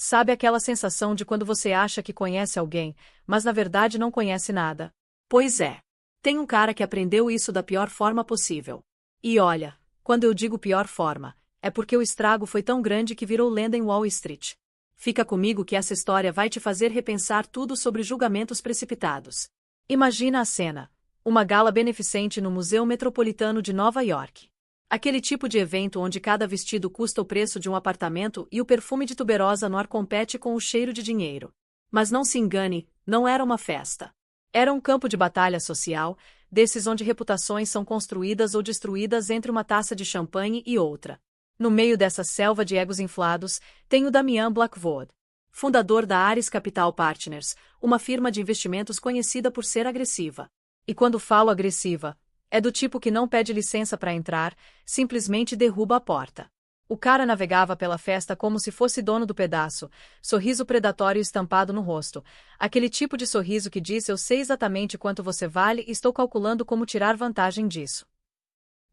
Sabe aquela sensação de quando você acha que conhece alguém, mas na verdade não conhece nada? Pois é. Tem um cara que aprendeu isso da pior forma possível. E olha, quando eu digo pior forma, é porque o estrago foi tão grande que virou lenda em Wall Street. Fica comigo que essa história vai te fazer repensar tudo sobre julgamentos precipitados. Imagina a cena: uma gala beneficente no Museu Metropolitano de Nova York. Aquele tipo de evento onde cada vestido custa o preço de um apartamento e o perfume de tuberosa no ar compete com o cheiro de dinheiro. Mas não se engane, não era uma festa. Era um campo de batalha social, desses onde reputações são construídas ou destruídas entre uma taça de champanhe e outra. No meio dessa selva de egos inflados, tem o Damian Blackwood, fundador da Ares Capital Partners, uma firma de investimentos conhecida por ser agressiva. E quando falo agressiva, é do tipo que não pede licença para entrar, simplesmente derruba a porta. O cara navegava pela festa como se fosse dono do pedaço, sorriso predatório estampado no rosto. Aquele tipo de sorriso que diz: eu sei exatamente quanto você vale e estou calculando como tirar vantagem disso.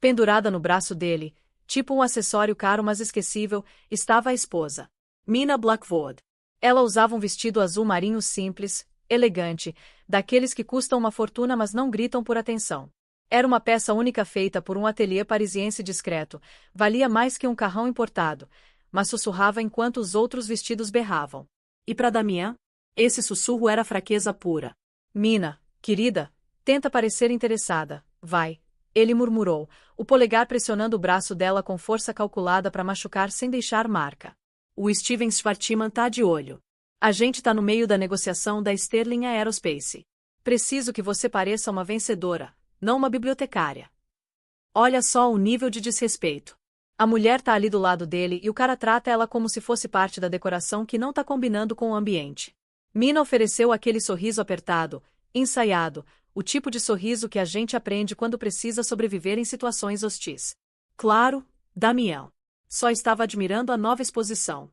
Pendurada no braço dele, tipo um acessório caro mas esquecível, estava a esposa, Mina Blackwood. Ela usava um vestido azul marinho simples, elegante, daqueles que custam uma fortuna mas não gritam por atenção. Era uma peça única feita por um ateliê parisiense discreto, valia mais que um carrão importado, mas sussurrava enquanto os outros vestidos berravam. E para Damian? Esse sussurro era fraqueza pura. Mina, querida, tenta parecer interessada, vai. Ele murmurou, o polegar pressionando o braço dela com força calculada para machucar sem deixar marca. O Steven Schwartzman tá de olho. A gente tá no meio da negociação da Sterling Aerospace. Preciso que você pareça uma vencedora, não uma bibliotecária. Olha só o nível de desrespeito. A mulher tá ali do lado dele e o cara trata ela como se fosse parte da decoração que não tá combinando com o ambiente. Mina ofereceu aquele sorriso apertado, ensaiado, o tipo de sorriso que a gente aprende quando precisa sobreviver em situações hostis. Claro, Damian só estava admirando a nova exposição.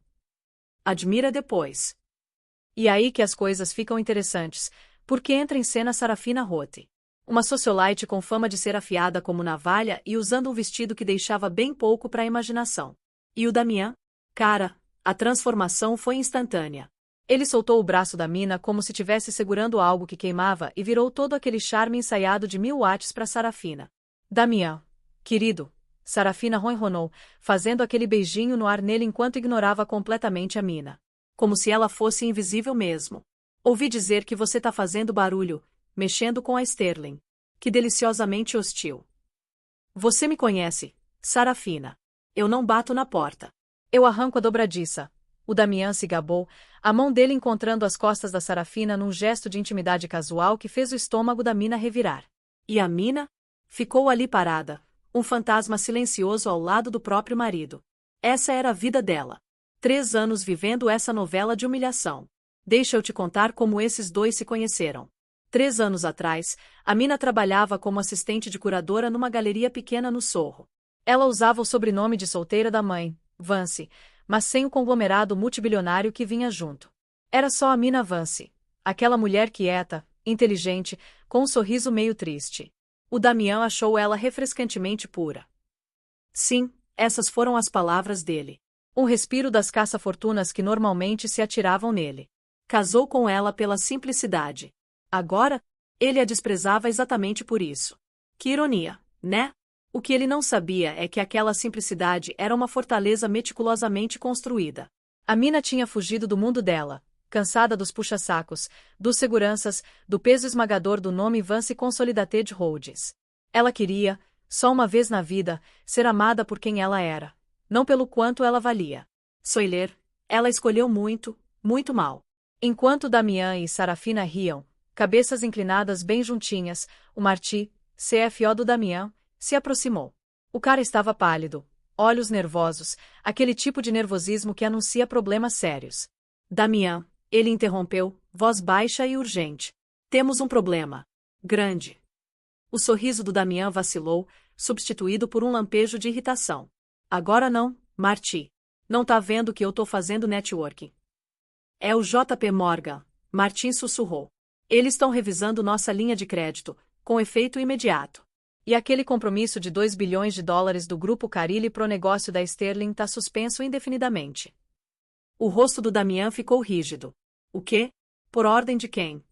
Admira depois. E aí que as coisas ficam interessantes, porque entra em cena Sarafina Roth. Uma socialite com fama de ser afiada como navalha e usando um vestido que deixava bem pouco para a imaginação. E o Damian? Cara, a transformação foi instantânea. Ele soltou o braço da Mina como se tivesse segurando algo que queimava e virou todo aquele charme ensaiado de 1000 watts para Sarafina. Damian, querido, Sarafina ronronou, fazendo aquele beijinho no ar nele enquanto ignorava completamente a Mina. Como se ela fosse invisível mesmo. Ouvi dizer que você tá fazendo barulho, mexendo com a Sterling. Que deliciosamente hostil. Você me conhece, Sarafina. Eu não bato na porta. Eu arranco a dobradiça. O Damian se gabou, a mão dele encontrando as costas da Sarafina num gesto de intimidade casual que fez o estômago da Mina revirar. E a Mina? Ficou ali parada, um fantasma silencioso ao lado do próprio marido. Essa era a vida dela. 3 anos vivendo essa novela de humilhação. Deixa eu te contar como esses dois se conheceram. 3 anos atrás, a Mina trabalhava como assistente de curadora numa galeria pequena no Sorro. Ela usava o sobrenome de solteira da mãe, Vance, mas sem o conglomerado multibilionário que vinha junto. Era só a Mina Vance, aquela mulher quieta, inteligente, com um sorriso meio triste. O Damian achou ela refrescantemente pura. Sim, essas foram as palavras dele. Um respiro das caça-fortunas que normalmente se atiravam nele. Casou com ela pela simplicidade. Agora, ele a desprezava exatamente por isso. Que ironia, né? O que ele não sabia é que aquela simplicidade era uma fortaleza meticulosamente construída. A Mina tinha fugido do mundo dela, cansada dos puxa-sacos, dos seguranças, do peso esmagador do nome Vance Consolidated Holdings. Ela queria, só uma vez na vida, ser amada por quem ela era, não pelo quanto ela valia. Soiler, ela escolheu muito, muito mal. Enquanto Damian e Sarafina riam, cabeças inclinadas bem juntinhas, o Marty, CFO do Damian, se aproximou. O cara estava pálido, olhos nervosos, aquele tipo de nervosismo que anuncia problemas sérios. Damian, ele interrompeu, voz baixa e urgente. Temos um problema. Grande. O sorriso do Damian vacilou, substituído por um lampejo de irritação. Agora não, Marty. Não tá vendo que eu tô fazendo networking. É o JP Morgan, Martin sussurrou. Eles estão revisando nossa linha de crédito, com efeito imediato. E aquele compromisso de 2 bilhões de dólares do Grupo Carlyle pro negócio da Sterling tá suspenso indefinidamente. O rosto do Damian ficou rígido. O quê? Por ordem de quem?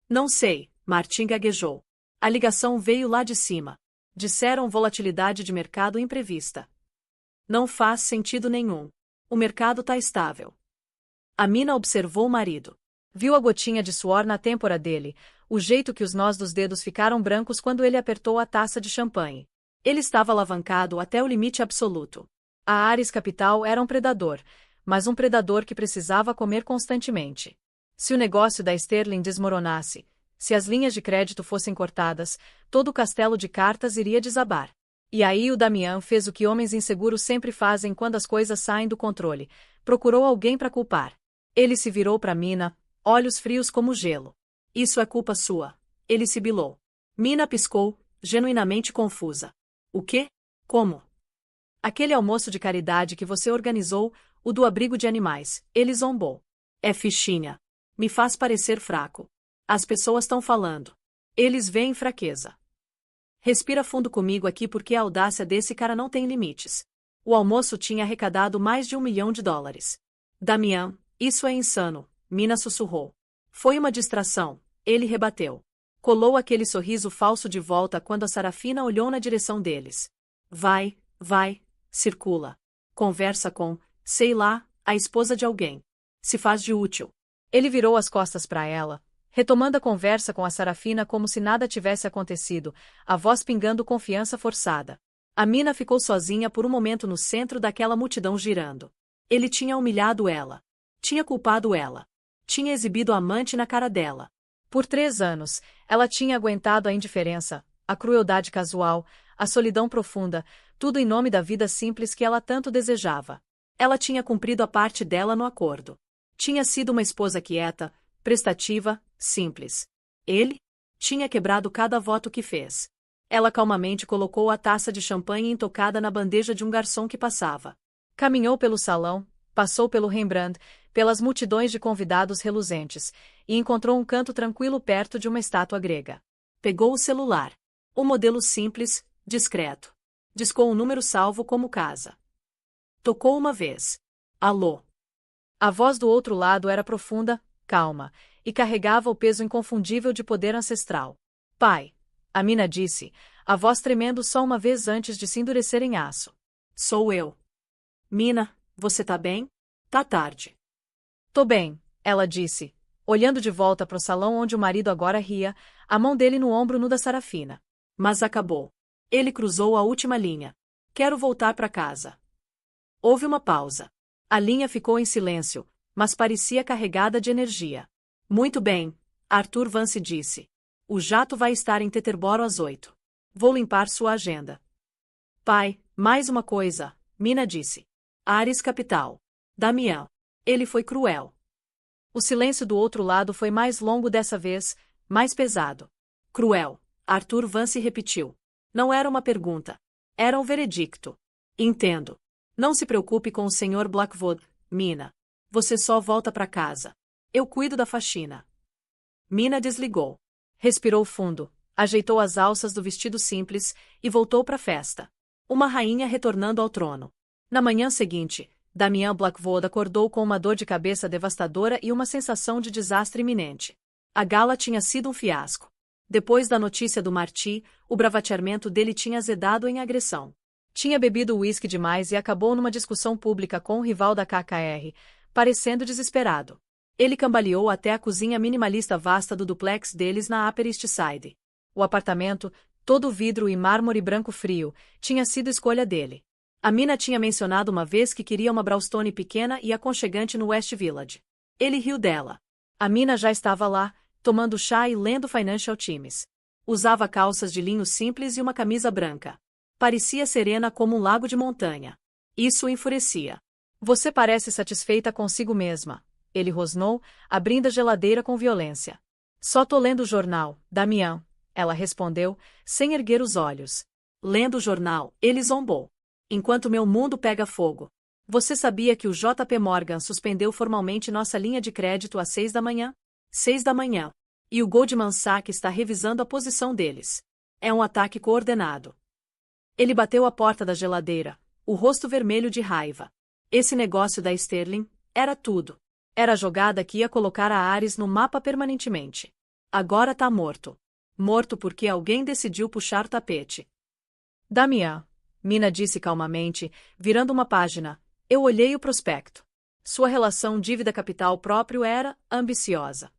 Não sei, Martin gaguejou. A ligação veio lá de cima. Disseram volatilidade de mercado imprevista. Não faz sentido nenhum. O mercado tá estável. A mina observou o marido. Viu a gotinha de suor na têmpora dele, o jeito que os nós dos dedos ficaram brancos quando ele apertou a taça de champanhe. Ele estava alavancado até o limite absoluto. A Ares Capital era um predador, mas um predador que precisava comer constantemente. Se o negócio da Sterling desmoronasse, se as linhas de crédito fossem cortadas, todo o castelo de cartas iria desabar. E aí o Damian fez o que homens inseguros sempre fazem quando as coisas saem do controle: procurou alguém para culpar. Ele se virou para Mina, olhos frios como gelo. Isso é culpa sua. Ele sibilou. Mina piscou, genuinamente confusa. O quê? Como? Aquele almoço de caridade que você organizou, o do abrigo de animais, ele zombou. É fichinha. Me faz parecer fraco. As pessoas estão falando. Eles veem fraqueza. Respira fundo comigo aqui porque a audácia desse cara não tem limites. O almoço tinha arrecadado mais de $1 milhão. Damian, isso é insano, Mina sussurrou. Foi uma distração, ele rebateu. Colou aquele sorriso falso de volta quando a Sarafina olhou na direção deles. Vai, circula. Conversa com, sei lá, a esposa de alguém. Se faz de útil. Ele virou as costas para ela, retomando a conversa com a Sarafina como se nada tivesse acontecido, a voz pingando confiança forçada. A mina ficou sozinha por um momento no centro daquela multidão girando. Ele tinha humilhado ela. Tinha culpado ela. Tinha exibido a amante na cara dela. Por 3 anos, ela tinha aguentado a indiferença, a crueldade casual, a solidão profunda, tudo em nome da vida simples que ela tanto desejava. Ela tinha cumprido a parte dela no acordo. Tinha sido uma esposa quieta, prestativa, simples. Ele tinha quebrado cada voto que fez. Ela calmamente colocou a taça de champanhe intocada na bandeja de um garçom que passava. Caminhou pelo salão, passou pelo Rembrandt, pelas multidões de convidados reluzentes, e encontrou um canto tranquilo perto de uma estátua grega. Pegou o celular. Um modelo simples, discreto. Discou um número salvo como casa. Tocou uma vez. Alô. A voz do outro lado era profunda, calma, e carregava o peso inconfundível de poder ancestral. Pai. A mina disse, a voz tremendo só uma vez antes de se endurecer em aço. Sou eu. Mina, você tá bem? Tá tarde. Tô bem, ela disse, olhando de volta para o salão onde o marido agora ria, a mão dele no ombro nu da Sarafina. Mas acabou. Ele cruzou a última linha. Quero voltar para casa. Houve uma pausa. A linha ficou em silêncio, mas parecia carregada de energia. Muito bem, Arthur Vance disse. O jato vai estar em Teterboro às 8. Vou limpar sua agenda. Pai, mais uma coisa, Mina disse. Ares Capital. Damian. Ele foi cruel. O silêncio do outro lado foi mais longo dessa vez, mais pesado. Cruel, Arthur Vance repetiu. Não era uma pergunta. Era um veredicto. Entendo. Não se preocupe com o Sr. Blackwood, Mina. Você só volta para casa. Eu cuido da faxina. Mina desligou. Respirou fundo, ajeitou as alças do vestido simples e voltou para a festa. Uma rainha retornando ao trono. Na manhã seguinte, Damian Blackwood acordou com uma dor de cabeça devastadora e uma sensação de desastre iminente. A gala tinha sido um fiasco. Depois da notícia do Marty, o bravateamento dele tinha azedado em agressão. Tinha bebido uísque demais e acabou numa discussão pública com o rival da KKR, parecendo desesperado. Ele cambaleou até a cozinha minimalista vasta do duplex deles na Upper East Side. O apartamento, todo vidro e mármore branco frio, tinha sido escolha dele. A mina tinha mencionado uma vez que queria uma brownstone pequena e aconchegante no West Village. Ele riu dela. A mina já estava lá, tomando chá e lendo Financial Times. Usava calças de linho simples e uma camisa branca. Parecia serena como um lago de montanha. Isso o enfurecia. Você parece satisfeita consigo mesma. Ele rosnou, abrindo a geladeira com violência. Só tô lendo o jornal, Damian, ela respondeu, sem erguer os olhos. Lendo o jornal, ele zombou. Enquanto meu mundo pega fogo. Você sabia que o JP Morgan suspendeu formalmente nossa linha de crédito às 6 da manhã? 6 da manhã. E o Goldman Sachs está revisando a posição deles. É um ataque coordenado. Ele bateu a porta da geladeira, o rosto vermelho de raiva. Esse negócio da Sterling Era tudo. Era a jogada que ia colocar a Ares no mapa permanentemente. Agora tá morto. Morto porque alguém decidiu puxar o tapete. Damian, Mina disse calmamente, virando uma página. Eu olhei o prospecto. Sua relação dívida-capital próprio era ambiciosa.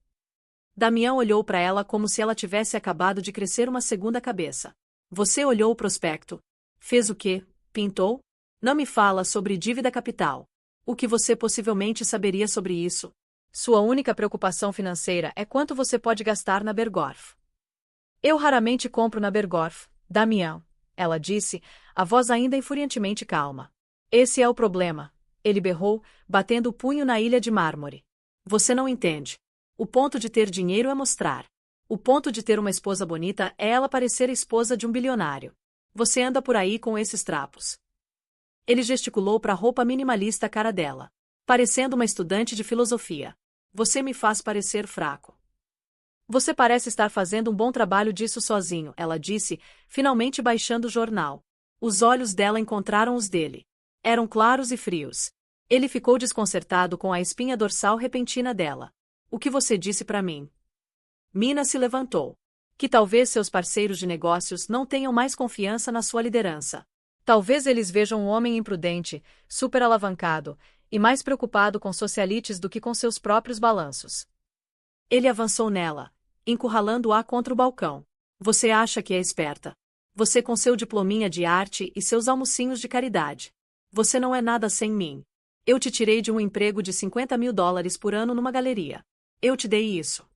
Damian olhou para ela como se ela tivesse acabado de crescer uma segunda cabeça. Você olhou o prospecto. Fez o quê? Pintou? Não me fala sobre dívida capital. O que você possivelmente saberia sobre isso? Sua única preocupação financeira é quanto você pode gastar na Bergdorf. Eu raramente compro na Bergdorf, Damian, ela disse, a voz ainda infuriantemente calma. Esse é o problema, ele berrou, batendo o punho na ilha de mármore. Você não entende. O ponto de ter dinheiro é mostrar. O ponto de ter uma esposa bonita é ela parecer a esposa de um bilionário. Você anda por aí com esses trapos. Ele gesticulou para a roupa minimalista cara dela. Parecendo uma estudante de filosofia. Você me faz parecer fraco. Você parece estar fazendo um bom trabalho disso sozinho, ela disse, finalmente baixando o jornal. Os olhos dela encontraram os dele. Eram claros e frios. Ele ficou desconcertado com a espinha dorsal repentina dela. O que você disse para mim? Mina se levantou. Que talvez seus parceiros de negócios não tenham mais confiança na sua liderança. Talvez eles vejam um homem imprudente, superalavancado, e mais preocupado com socialites do que com seus próprios balanços. Ele avançou nela, encurralando-a contra o balcão. Você acha que é esperta? Você com seu diplominha de arte e seus almocinhos de caridade. Você não é nada sem mim. Eu te tirei de um emprego de $50.000 por ano numa galeria. Eu te dei isso.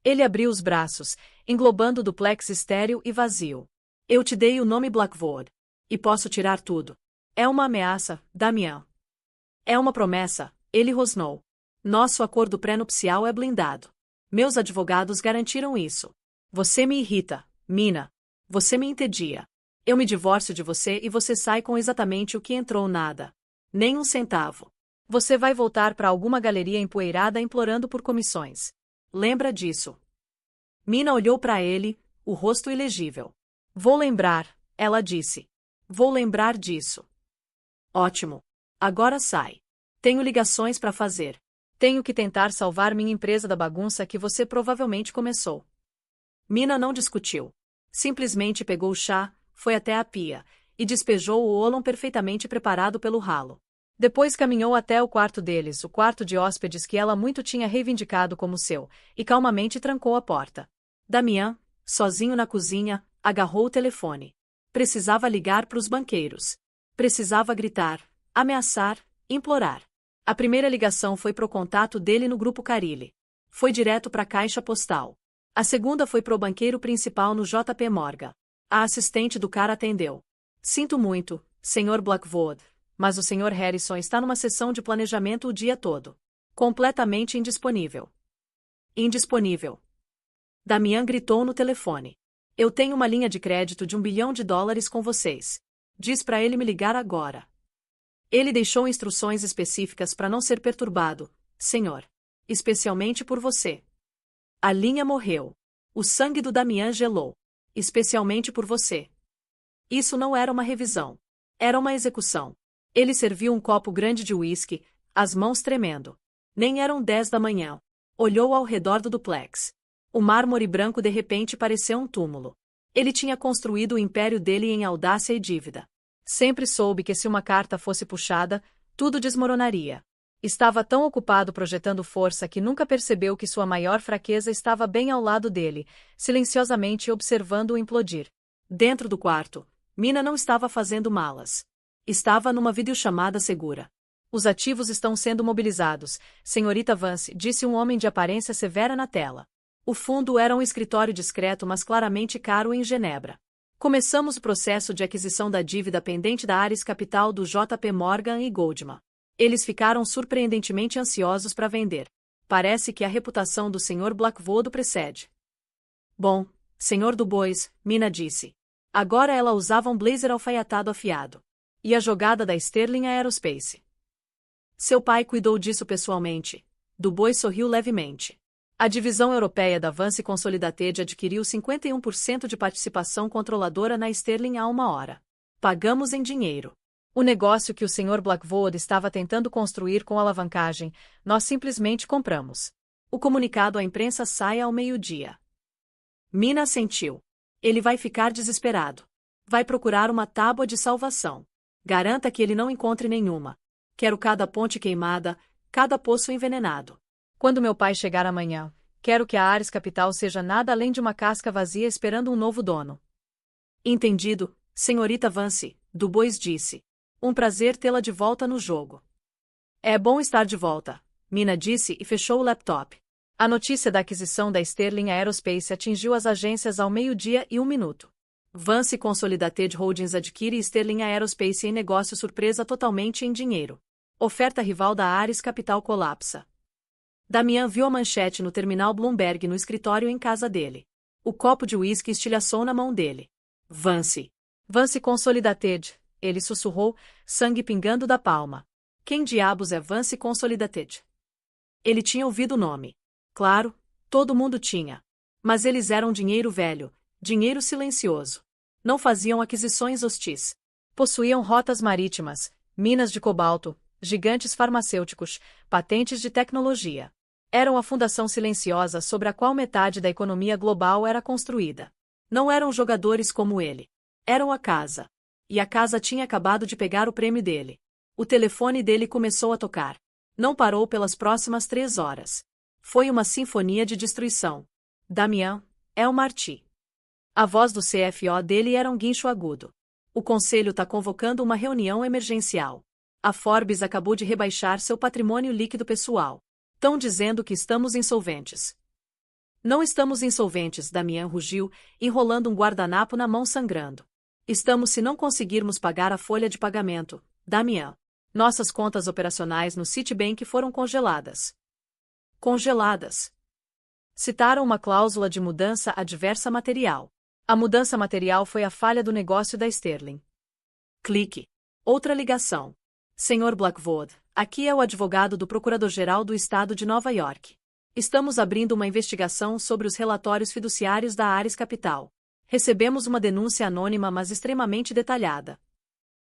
Ele abriu os braços, englobando o duplex estéril e vazio. Eu te dei o nome Blackwood. E posso tirar tudo. É uma ameaça, Damian. É uma promessa, ele rosnou. Nosso acordo pré-nupcial é blindado. Meus advogados garantiram isso. Você me irrita, Mina. Você me entedia. Eu me divorcio de você e você sai com exatamente o que entrou nada. Nem um centavo. Você vai voltar para alguma galeria empoeirada implorando por comissões. Lembra disso. Mina olhou para ele, o rosto ilegível. Vou lembrar, ela disse. Vou lembrar disso. Ótimo. Agora sai. Tenho ligações para fazer. Tenho que tentar salvar minha empresa da bagunça que você provavelmente começou. Mina não discutiu. Simplesmente pegou o chá, foi até a pia, e despejou o Olon perfeitamente preparado pelo ralo. Depois caminhou até o quarto deles, o quarto de hóspedes que ela muito tinha reivindicado como seu, e calmamente trancou a porta. Damian, sozinho na cozinha, agarrou o telefone. Precisava ligar para os banqueiros. Precisava gritar, ameaçar, implorar. A primeira ligação foi pro contato dele no Grupo Carilli. Foi direto para a caixa postal. A segunda foi pro banqueiro principal no JP Morgan. A assistente do cara atendeu. Sinto muito, Sr. Blackwood, mas o Sr. Harrison está numa sessão de planejamento o dia todo. Completamente indisponível. Indisponível. Damian gritou no telefone. Eu tenho uma linha de crédito de $1 bilhão com vocês. Diz para ele me ligar agora. Ele deixou instruções específicas para não ser perturbado, senhor. Especialmente por você. A linha morreu. O sangue do Damian gelou. Especialmente por você. Isso não era uma revisão. Era uma execução. Ele serviu um copo grande de uísque, as mãos tremendo. Nem eram 10 da manhã. Olhou ao redor do duplex. O mármore branco de repente pareceu um túmulo. Ele tinha construído o império dele em audácia e dívida. Sempre soube que se uma carta fosse puxada, tudo desmoronaria. Estava tão ocupado projetando força que nunca percebeu que sua maior fraqueza estava bem ao lado dele, silenciosamente observando-o implodir. Dentro do quarto, Mina não estava fazendo malas. Estava numa videochamada segura. Os ativos estão sendo mobilizados, senhorita Vance, disse um homem de aparência severa na tela. O fundo era um escritório discreto mas claramente caro em Genebra. Começamos o processo de aquisição da dívida pendente da Ares Capital do JP Morgan e Goldman. Eles ficaram surpreendentemente ansiosos para vender. Parece que a reputação do Sr. Blackwood o precede. Bom, Sr. Dubois, Mina disse. Agora ela usava um blazer alfaiatado afiado. E a jogada da Sterling Aerospace. Seu pai cuidou disso pessoalmente. Dubois sorriu levemente. A divisão europeia da Vance Consolidated adquiriu 51% de participação controladora na Sterling há uma hora. Pagamos em dinheiro. O negócio que o Sr. Blackwood estava tentando construir com alavancagem, nós simplesmente compramos. O comunicado à imprensa sai ao meio-dia. Mina assentiu. Ele vai ficar desesperado. Vai procurar uma tábua de salvação. Garanta que ele não encontre nenhuma. Quero cada ponte queimada, cada poço envenenado. Quando meu pai chegar amanhã, quero que a Ares Capital seja nada além de uma casca vazia esperando um novo dono. Entendido, senhorita Vance, Dubois disse. Um prazer tê-la de volta no jogo. É bom estar de volta, Mina disse e fechou o laptop. A notícia da aquisição da Sterling Aerospace atingiu as agências ao 12:01. Vance Consolidated Holdings adquire Sterling Aerospace em negócio surpresa totalmente em dinheiro. Oferta rival da Ares Capital colapsa. Damian viu a manchete no terminal Bloomberg no escritório em casa dele. O copo de uísque estilhaçou na mão dele. Vance Consolidated, ele sussurrou, sangue pingando da palma. Quem diabos é Vance Consolidated? Ele tinha ouvido o nome. Claro, todo mundo tinha. Mas eles eram dinheiro velho, dinheiro silencioso. Não faziam aquisições hostis. Possuíam rotas marítimas, minas de cobalto, gigantes farmacêuticos, patentes de tecnologia. Eram a fundação silenciosa sobre a qual metade da economia global era construída. Não eram jogadores como ele. Eram a casa. E a casa tinha acabado de pegar o prêmio dele. O telefone dele começou a tocar. Não parou pelas próximas 3 horas. Foi uma sinfonia de destruição. Damian, é o Marty. A voz do CFO dele era um guincho agudo. O conselho está convocando uma reunião emergencial. A Forbes acabou de rebaixar seu patrimônio líquido pessoal. Estão dizendo que estamos insolventes. Não estamos insolventes, Damian rugiu, enrolando um guardanapo na mão sangrando. Estamos se não conseguirmos pagar a folha de pagamento, Damian. Nossas contas operacionais no Citibank foram congeladas. Congeladas. Citaram uma cláusula de mudança adversa material. A mudança material foi a falha do negócio da Sterling. Clique. Outra ligação. Sr. Blackwood, aqui é o advogado do Procurador-Geral do Estado de Nova York. Estamos abrindo uma investigação sobre os relatórios fiduciários da Ares Capital. Recebemos uma denúncia anônima mas extremamente detalhada.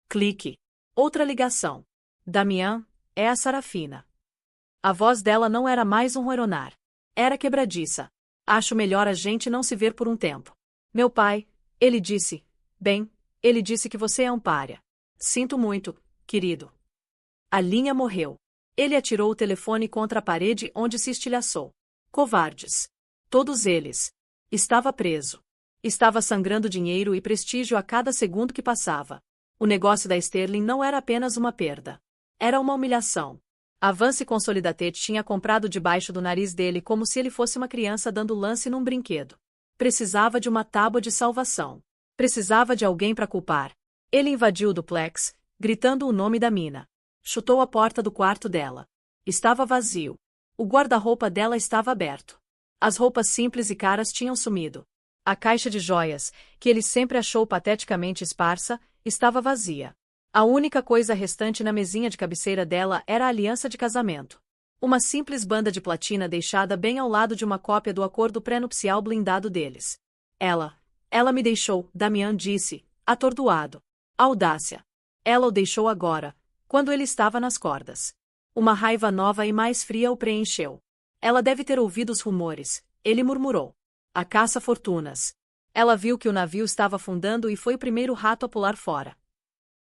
Clique. Outra ligação. Damian, é a Sarafina. A voz dela não era mais um ronronar. Era quebradiça. Acho melhor a gente não se ver por um tempo. Meu pai, ele disse. Bem, ele disse que você é um pária. Sinto muito, querido. A linha morreu. Ele atirou o telefone contra a parede onde se estilhaçou. Covardes. Todos eles. Estava preso. Estava sangrando dinheiro e prestígio a cada segundo que passava. O negócio da Sterling não era apenas uma perda. Era uma humilhação. A Vance Consolidated tinha comprado debaixo do nariz dele como se ele fosse uma criança dando lance num brinquedo. Precisava de uma tábua de salvação. Precisava de alguém para culpar. Ele invadiu o duplex, gritando o nome da mina. Chutou a porta do quarto dela. Estava vazio. O guarda-roupa dela estava aberto. As roupas simples e caras tinham sumido. A caixa de joias, que ele sempre achou pateticamente esparsa, estava vazia. A única coisa restante na mesinha de cabeceira dela era a aliança de casamento. Uma simples banda de platina deixada bem ao lado de uma cópia do acordo pré-nupcial blindado deles. Ela me deixou, Damian disse, atordoado. Audácia. Ela o deixou agora, quando ele estava nas cordas. Uma raiva nova e mais fria o preencheu. Ela deve ter ouvido os rumores, ele murmurou. A caça-fortunas. Ela viu que o navio estava afundando e foi o primeiro rato a pular fora.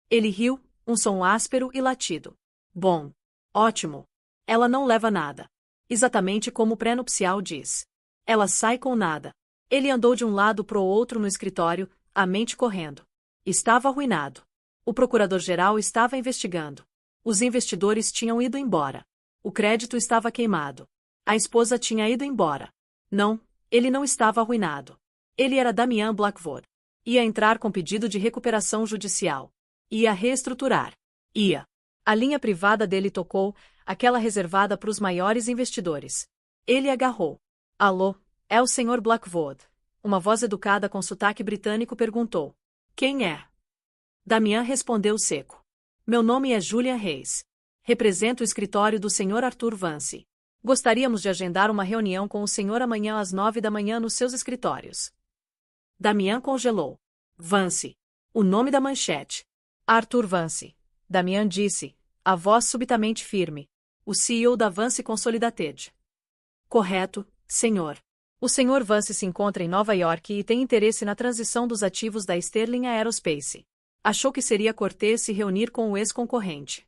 Ele riu, um som áspero e latido. Bom. Ótimo. Ela não leva nada. Exatamente como o pré-nupcial diz. Ela sai com nada. Ele andou de um lado pro outro no escritório, a mente correndo. Estava arruinado. O procurador-geral estava investigando. Os investidores tinham ido embora. O crédito estava queimado. A esposa tinha ido embora. Não, ele não estava arruinado. Ele era Damian Blackwood. Ia entrar com pedido de recuperação judicial. Ia reestruturar. Ia. A linha privada dele tocou, aquela reservada para os maiores investidores. Ele agarrou. Alô, é o Sr. Blackwood. Uma voz educada com sotaque britânico perguntou. Quem é? Damian respondeu seco. Meu nome é Julian Reis. Represento o escritório do Sr. Arthur Vance. Gostaríamos de agendar uma reunião com o senhor amanhã às 9 da manhã nos seus escritórios. Damian congelou. Vance. O nome da manchete. Arthur Vance. Damian disse, a voz subitamente firme. O CEO da Vance Consolidated. Correto, senhor. O Sr. Vance se encontra em Nova York e tem interesse na transição dos ativos da Sterling Aerospace. Achou que seria cortês se reunir com o ex-concorrente.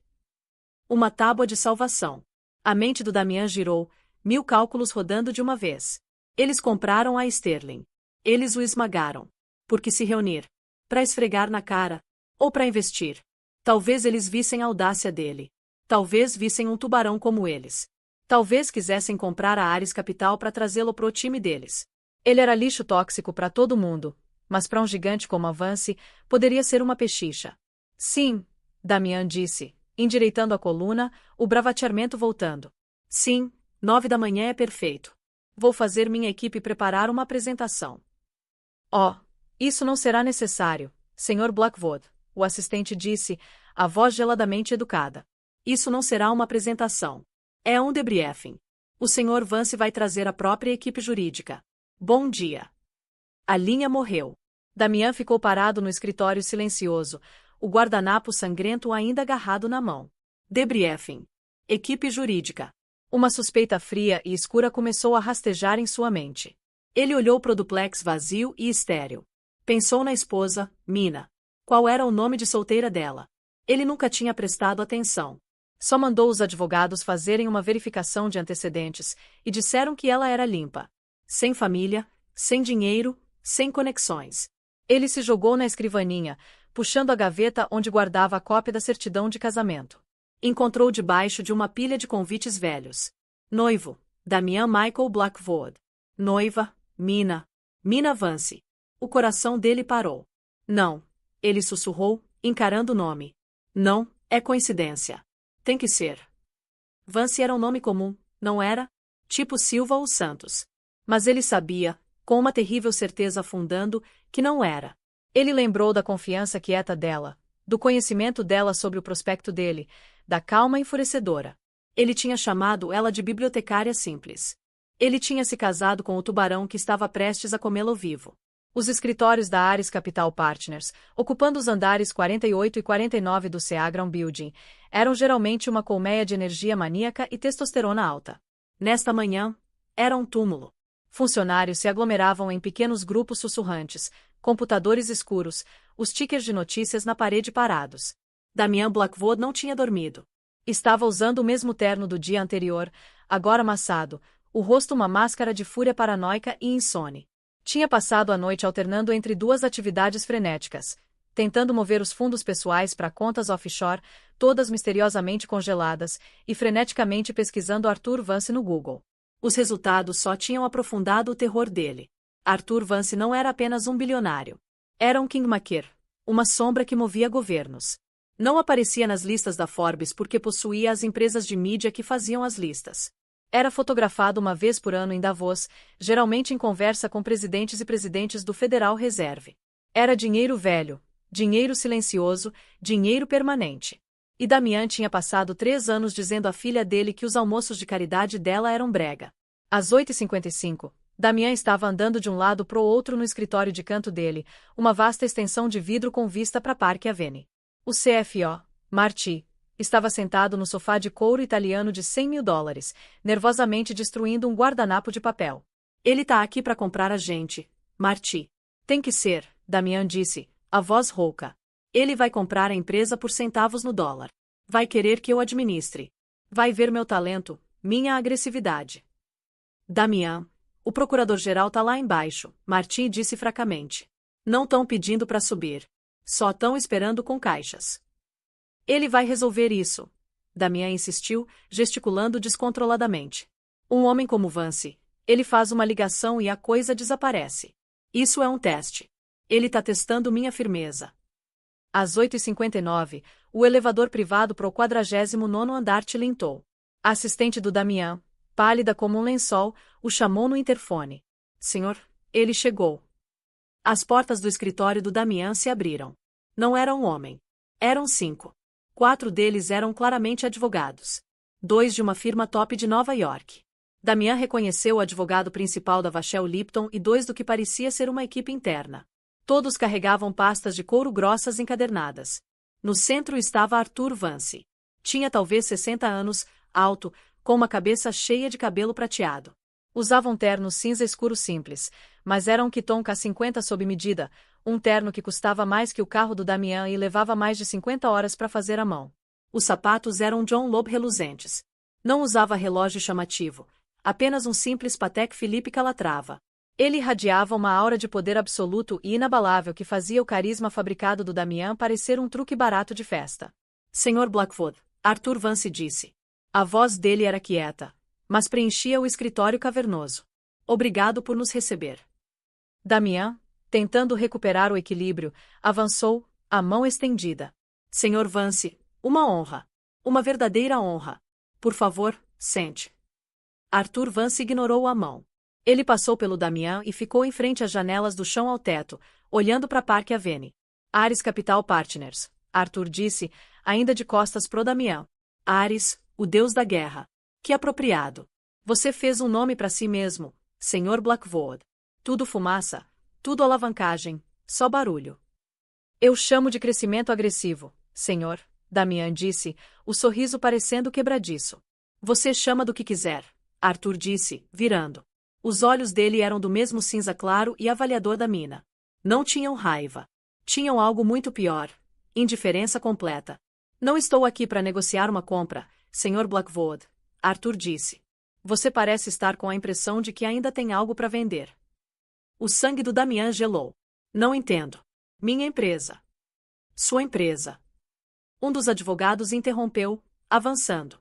Uma tábua de salvação. A mente do Damian girou, 1000 cálculos rodando de uma vez. Eles compraram a Sterling. Eles o esmagaram. Por que se reunir? Para esfregar na cara? Ou para investir? Talvez eles vissem a audácia dele. Talvez vissem um tubarão como eles. Talvez quisessem comprar a Ares Capital para trazê-lo pro time deles. Ele era lixo tóxico para todo mundo, mas para um gigante como a Vance, poderia ser uma pechicha. Sim, Damian disse, endireitando a coluna, o bravateamento voltando. Sim, 9 da manhã é perfeito. Vou fazer minha equipe preparar uma apresentação. Oh, isso não será necessário, Sr. Blackwood, o assistente disse, a voz geladamente educada. Isso não será uma apresentação. É um debriefing. O Sr. Vance vai trazer a própria equipe jurídica. Bom dia. A linha morreu. Damian ficou parado no escritório silencioso, o guardanapo sangrento ainda agarrado na mão. Debriefing. Equipe jurídica. Uma suspeita fria e escura começou a rastejar em sua mente. Ele olhou para o duplex vazio e estéril. Pensou na esposa, Mina. Qual era o nome de solteira dela? Ele nunca tinha prestado atenção. Só mandou os advogados fazerem uma verificação de antecedentes e disseram que ela era limpa. Sem família, sem dinheiro, sem conexões. Ele se jogou na escrivaninha, puxando a gaveta onde guardava a cópia da certidão de casamento. Encontrou debaixo de uma pilha de convites velhos. Noivo, Damian Michael Blackwood. Noiva, Mina. Mina Vance. O coração dele parou. Não, ele sussurrou, encarando o nome. Não, é coincidência. Tem que ser. Vance era um nome comum, não era? Tipo Silva ou Santos. Mas ele sabia, com uma terrível certeza afundando, que não era. Ele lembrou da confiança quieta dela, do conhecimento dela sobre o prospecto dele, da calma enfurecedora. Ele tinha chamado ela de bibliotecária simples. Ele tinha se casado com o tubarão que estava prestes a comê-lo vivo. Os escritórios da Ares Capital Partners, ocupando os andares 48 e 49 do Seagram Building, eram geralmente uma colmeia de energia maníaca e testosterona alta. Nesta manhã, era um túmulo. Funcionários se aglomeravam em pequenos grupos sussurrantes, computadores escuros, os tickers de notícias na parede parados. Damian Blackwood não tinha dormido. Estava usando o mesmo terno do dia anterior, agora amassado, o rosto uma máscara de fúria paranoica e insone. Tinha passado a noite alternando entre duas atividades frenéticas, tentando mover os fundos pessoais para contas offshore, todas misteriosamente congeladas, e freneticamente pesquisando Arthur Vance no Google. Os resultados só tinham aprofundado o terror dele. Arthur Vance não era apenas um bilionário. Era um kingmaker, uma sombra que movia governos. Não aparecia nas listas da Forbes porque possuía as empresas de mídia que faziam as listas. Era fotografado uma vez por ano em Davos, geralmente em conversa com presidentes e presidentes do Federal Reserve. Era dinheiro velho, dinheiro silencioso, dinheiro permanente. E Damian tinha passado 3 anos dizendo à filha dele que os almoços de caridade dela eram brega. Às 8h55, Damian estava andando de um lado pro outro no escritório de canto dele, uma vasta extensão de vidro com vista para Parque Avenue. O CFO, Marty, estava sentado no sofá de couro italiano de $100 mil, nervosamente destruindo um guardanapo de papel. Ele tá aqui para comprar a gente, Marty. Tem que ser, Damian disse, a voz rouca. Ele vai comprar a empresa por centavos no dólar. Vai querer que eu administre. Vai ver meu talento, minha agressividade. Damian, o procurador-geral tá lá embaixo, Marty disse fracamente. Não tão pedindo para subir. Só tão esperando com caixas. Ele vai resolver isso. Damian insistiu, gesticulando descontroladamente. Um homem como Vance, ele faz uma ligação e a coisa desaparece. Isso é um teste. Ele tá testando minha firmeza. Às 8h59, o elevador privado pro 49º andar tilintou. A assistente do Damian, pálida como um lençol, o chamou no interfone. Senhor, ele chegou. As portas do escritório do Damian se abriram. Não era um homem. Eram 5. 4 deles eram claramente advogados. 2 de uma firma top de Nova York. Damian reconheceu o advogado principal da Vachel Lipton e 2 do que parecia ser uma equipe interna. Todos carregavam pastas de couro grossas encadernadas. No centro estava Arthur Vance. Tinha talvez 60 anos, alto, com uma cabeça cheia de cabelo prateado. Usava um terno cinza escuro simples, mas era um Kiton K50 sob medida, um terno que custava mais que o carro do Damian e levava mais de 50 horas para fazer à mão. Os sapatos eram John Loeb reluzentes. Não usava relógio chamativo, apenas um simples Patek Philippe Calatrava. Ele irradiava uma aura de poder absoluto e inabalável que fazia o carisma fabricado do Damian parecer um truque barato de festa. Sr. Blackwood, Arthur Vance disse. A voz dele era quieta, mas preenchia o escritório cavernoso. Obrigado por nos receber. Damian, tentando recuperar o equilíbrio, avançou, a mão estendida. Sr. Vance, uma honra. Uma verdadeira honra. Por favor, sente. Arthur Vance ignorou a mão. Ele passou pelo Damian e ficou em frente às janelas do chão ao teto, olhando para Park Avenue. Ares Capital Partners, Arthur disse, ainda de costas pro Damian. Ares, o deus da guerra. Que apropriado. Você fez um nome para si mesmo, Sr. Blackwood. Tudo fumaça, tudo alavancagem, só barulho. Eu chamo de crescimento agressivo, senhor, Damian disse, o sorriso parecendo quebradiço. Você chama do que quiser, Arthur disse, virando. Os olhos dele eram do mesmo cinza claro e avaliador da mina. Não tinham raiva. Tinham algo muito pior. Indiferença completa. Não estou aqui para negociar uma compra, Sr. Blackwood, Arthur disse. Você parece estar com a impressão de que ainda tem algo para vender. O sangue do Damian gelou. Não entendo. Minha empresa. Sua empresa. Um dos advogados interrompeu, avançando.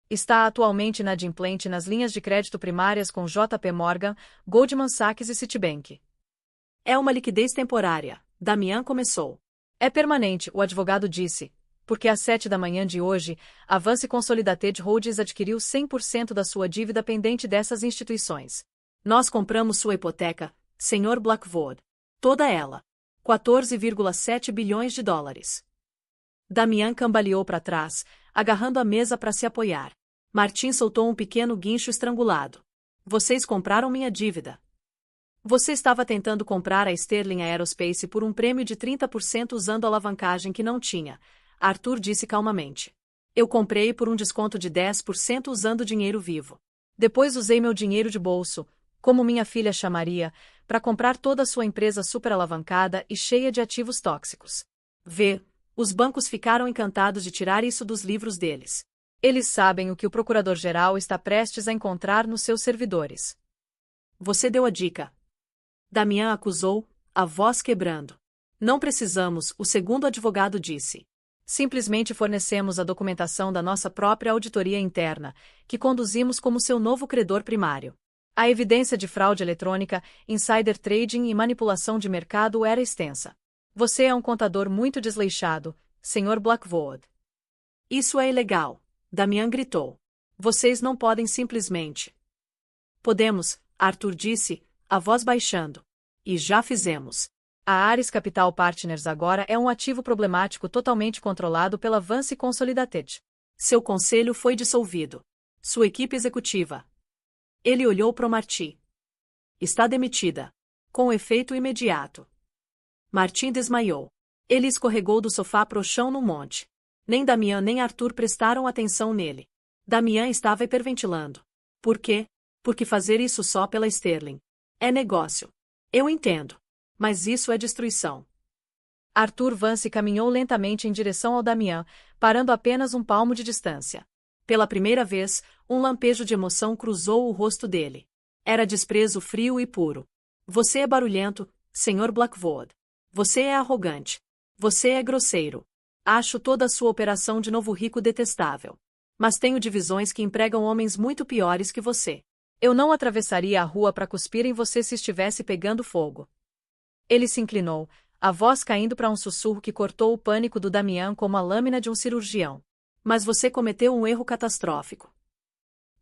Está atualmente inadimplente nas linhas de crédito primárias com JP Morgan, Goldman Sachs e Citibank. É uma liquidez temporária, Damian começou. É permanente, o advogado disse, porque às 7 da manhã de hoje, a Vance Consolidated Holdings adquiriu 100% da sua dívida pendente dessas instituições. Nós compramos sua hipoteca, Sr. Blackwood. Toda ela. 14,7 bilhões de dólares. Damian cambaleou para trás, agarrando a mesa para se apoiar. Martin soltou um pequeno guincho estrangulado. Vocês compraram minha dívida. Você estava tentando comprar a Sterling Aerospace por um prêmio de 30% usando alavancagem que não tinha, Arthur disse calmamente. Eu comprei por um desconto de 10% usando dinheiro vivo. Depois usei meu dinheiro de bolso, como minha filha chamaria, para comprar toda a sua empresa super alavancada e cheia de ativos tóxicos. Os bancos ficaram encantados de tirar isso dos livros deles. Eles sabem o que o procurador-geral está prestes a encontrar nos seus servidores. Você deu a dica. Damian acusou, a voz quebrando. Não precisamos, o segundo advogado disse. Simplesmente fornecemos a documentação da nossa própria auditoria interna, que conduzimos como seu novo credor primário. A evidência de fraude eletrônica, insider trading e manipulação de mercado era extensa. Você é um contador muito desleixado, Sr. Blackwood. Isso é ilegal, Damian gritou. Vocês não podem simplesmente. Podemos, Arthur disse, a voz baixando. E já fizemos. A Ares Capital Partners agora é um ativo problemático totalmente controlado pela Vance Consolidated. Seu conselho foi dissolvido. Sua equipe executiva. Ele olhou para Martin. Está demitida. Com efeito imediato. Martin desmaiou. Ele escorregou do sofá pro chão no monte. Nem Damian nem Arthur prestaram atenção nele. Damian estava hiperventilando. Por quê? Porque fazer isso só pela Sterling. É negócio. Eu entendo. Mas isso é destruição. Arthur Vance caminhou lentamente em direção ao Damian, parando apenas um palmo de distância. Pela primeira vez, um lampejo de emoção cruzou o rosto dele. Era desprezo frio e puro. Você é barulhento, Sr. Blackwood. Você é arrogante. Você é grosseiro. Acho toda a sua operação de novo rico detestável. Mas tenho divisões que empregam homens muito piores que você. Eu não atravessaria a rua para cuspir em você se estivesse pegando fogo. Ele se inclinou, a voz caindo para um sussurro que cortou o pânico do Damian como a lâmina de um cirurgião. Mas você cometeu um erro catastrófico.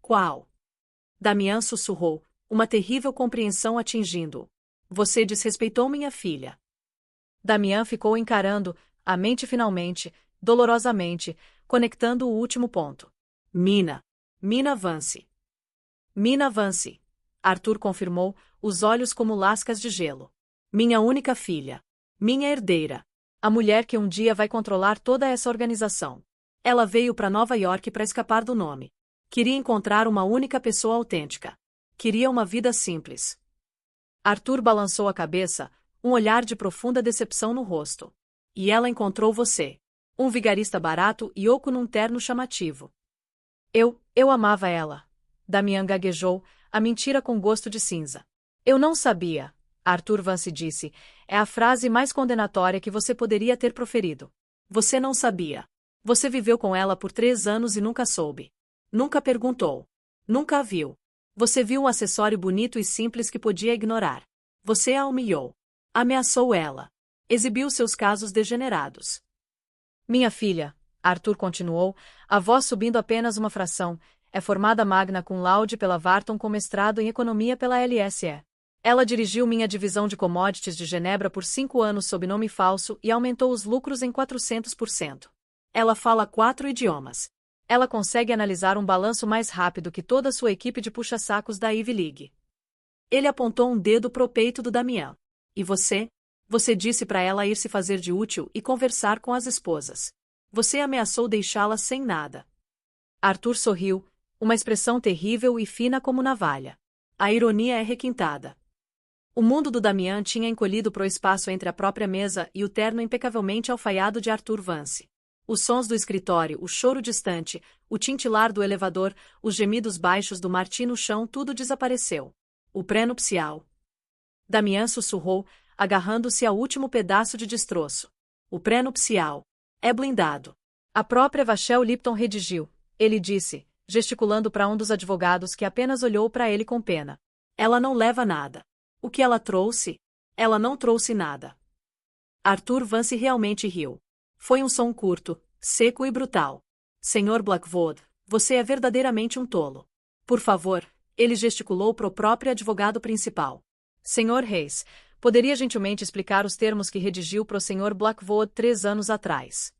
Qual? Damian sussurrou, uma terrível compreensão atingindo-o. Você desrespeitou minha filha. Damian ficou encarando, a mente finalmente, dolorosamente, conectando o último ponto. Mina Vance. Mina Vance. Arthur confirmou, os olhos como lascas de gelo. Minha única filha. Minha herdeira. A mulher que um dia vai controlar toda essa organização. Ela veio para Nova York para escapar do nome. Queria encontrar uma única pessoa autêntica. Queria uma vida simples. Arthur balançou a cabeça, um olhar de profunda decepção no rosto. E ela encontrou você. Um vigarista barato e oco num terno chamativo. Eu amava ela. Damian gaguejou, a mentira com gosto de cinza. Eu não sabia, Arthur Vance disse, é a frase mais condenatória que você poderia ter proferido. Você não sabia. Você viveu com ela por 3 anos e nunca soube. Nunca perguntou. Nunca a viu. Você viu um acessório bonito e simples que podia ignorar. Você a humilhou. Ameaçou ela. Exibiu seus casos degenerados. Minha filha, Arthur continuou, a voz subindo apenas uma fração, é formada magna cum laude pela Wharton com mestrado em economia pela LSE. Ela dirigiu minha divisão de commodities de Genebra por 5 anos sob nome falso e aumentou os lucros em 400%. Ela fala 4 idiomas. Ela consegue analisar um balanço mais rápido que toda a sua equipe de puxa-sacos da Ivy League. Ele apontou um dedo pro peito do Damian. E você? Você disse para ela ir se fazer de útil e conversar com as esposas. Você ameaçou deixá-la sem nada. Arthur sorriu, uma expressão terrível e fina como navalha. A ironia é requintada. O mundo do Damian tinha encolhido pro espaço entre a própria mesa e o terno impecavelmente alfaiado de Arthur Vance. Os sons do escritório, o choro distante, o tintilar do elevador, os gemidos baixos do Martim no chão, tudo desapareceu. O pré-nupcial. Damian sussurrou, agarrando-se ao último pedaço de destroço. O pré-nupcial. É blindado. A própria Vachel Lipton redigiu. Ele disse, gesticulando para um dos advogados que apenas olhou para ele com pena. Ela não leva nada. O que ela trouxe? Ela não trouxe nada. Arthur Vance realmente riu. Foi um som curto, seco e brutal. Senhor Blackwood, você é verdadeiramente um tolo. Por favor, ele gesticulou para o próprio advogado principal. Senhor Reis, poderia gentilmente explicar os termos que redigiu para o Sr. Blackwood 3 anos atrás?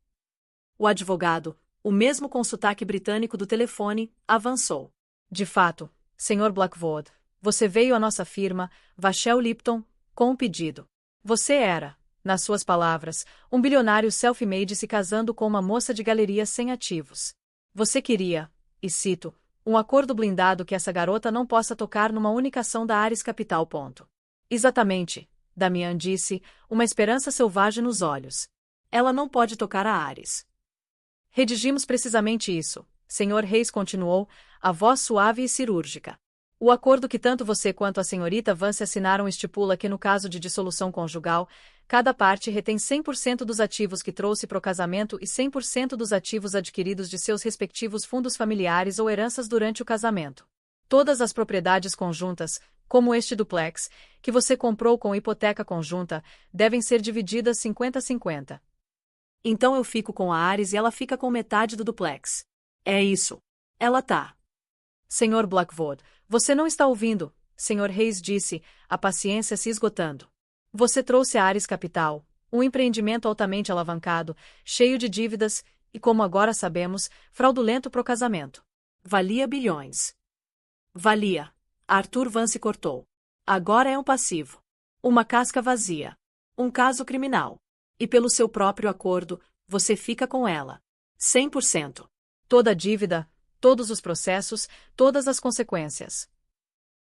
O advogado, o mesmo com sotaque britânico do telefone, avançou. De fato, Sr. Blackwood, você veio à nossa firma, Vachel Lipton, com um pedido. Você era, nas suas palavras, um bilionário self-made se casando com uma moça de galeria sem ativos. Você queria, e cito, um acordo blindado que essa garota não possa tocar numa única ação da Ares Capital. Exatamente, Damian disse, uma esperança selvagem nos olhos. Ela não pode tocar a Ares. Redigimos precisamente isso, Sr. Reis continuou, a voz suave e cirúrgica. O acordo que tanto você quanto a senhorita Vance assinaram estipula que no caso de dissolução conjugal, cada parte retém 100% dos ativos que trouxe para o casamento e 100% dos ativos adquiridos de seus respectivos fundos familiares ou heranças durante o casamento. Todas as propriedades conjuntas, como este duplex, que você comprou com hipoteca conjunta, devem ser divididas 50-50. Então eu fico com a Ares e ela fica com metade do duplex. É isso. Ela tá. Sr. Blackwood, você não está ouvindo, Sr. Reis disse, a paciência se esgotando. Você trouxe a Ares Capital, um empreendimento altamente alavancado, cheio de dívidas, e como agora sabemos, fraudulento pro casamento. Valia bilhões. Valia. Arthur Vance cortou. Agora é um passivo. Uma casca vazia. Um caso criminal. E pelo seu próprio acordo, você fica com ela. 100%. Toda a dívida, todos os processos, todas as consequências.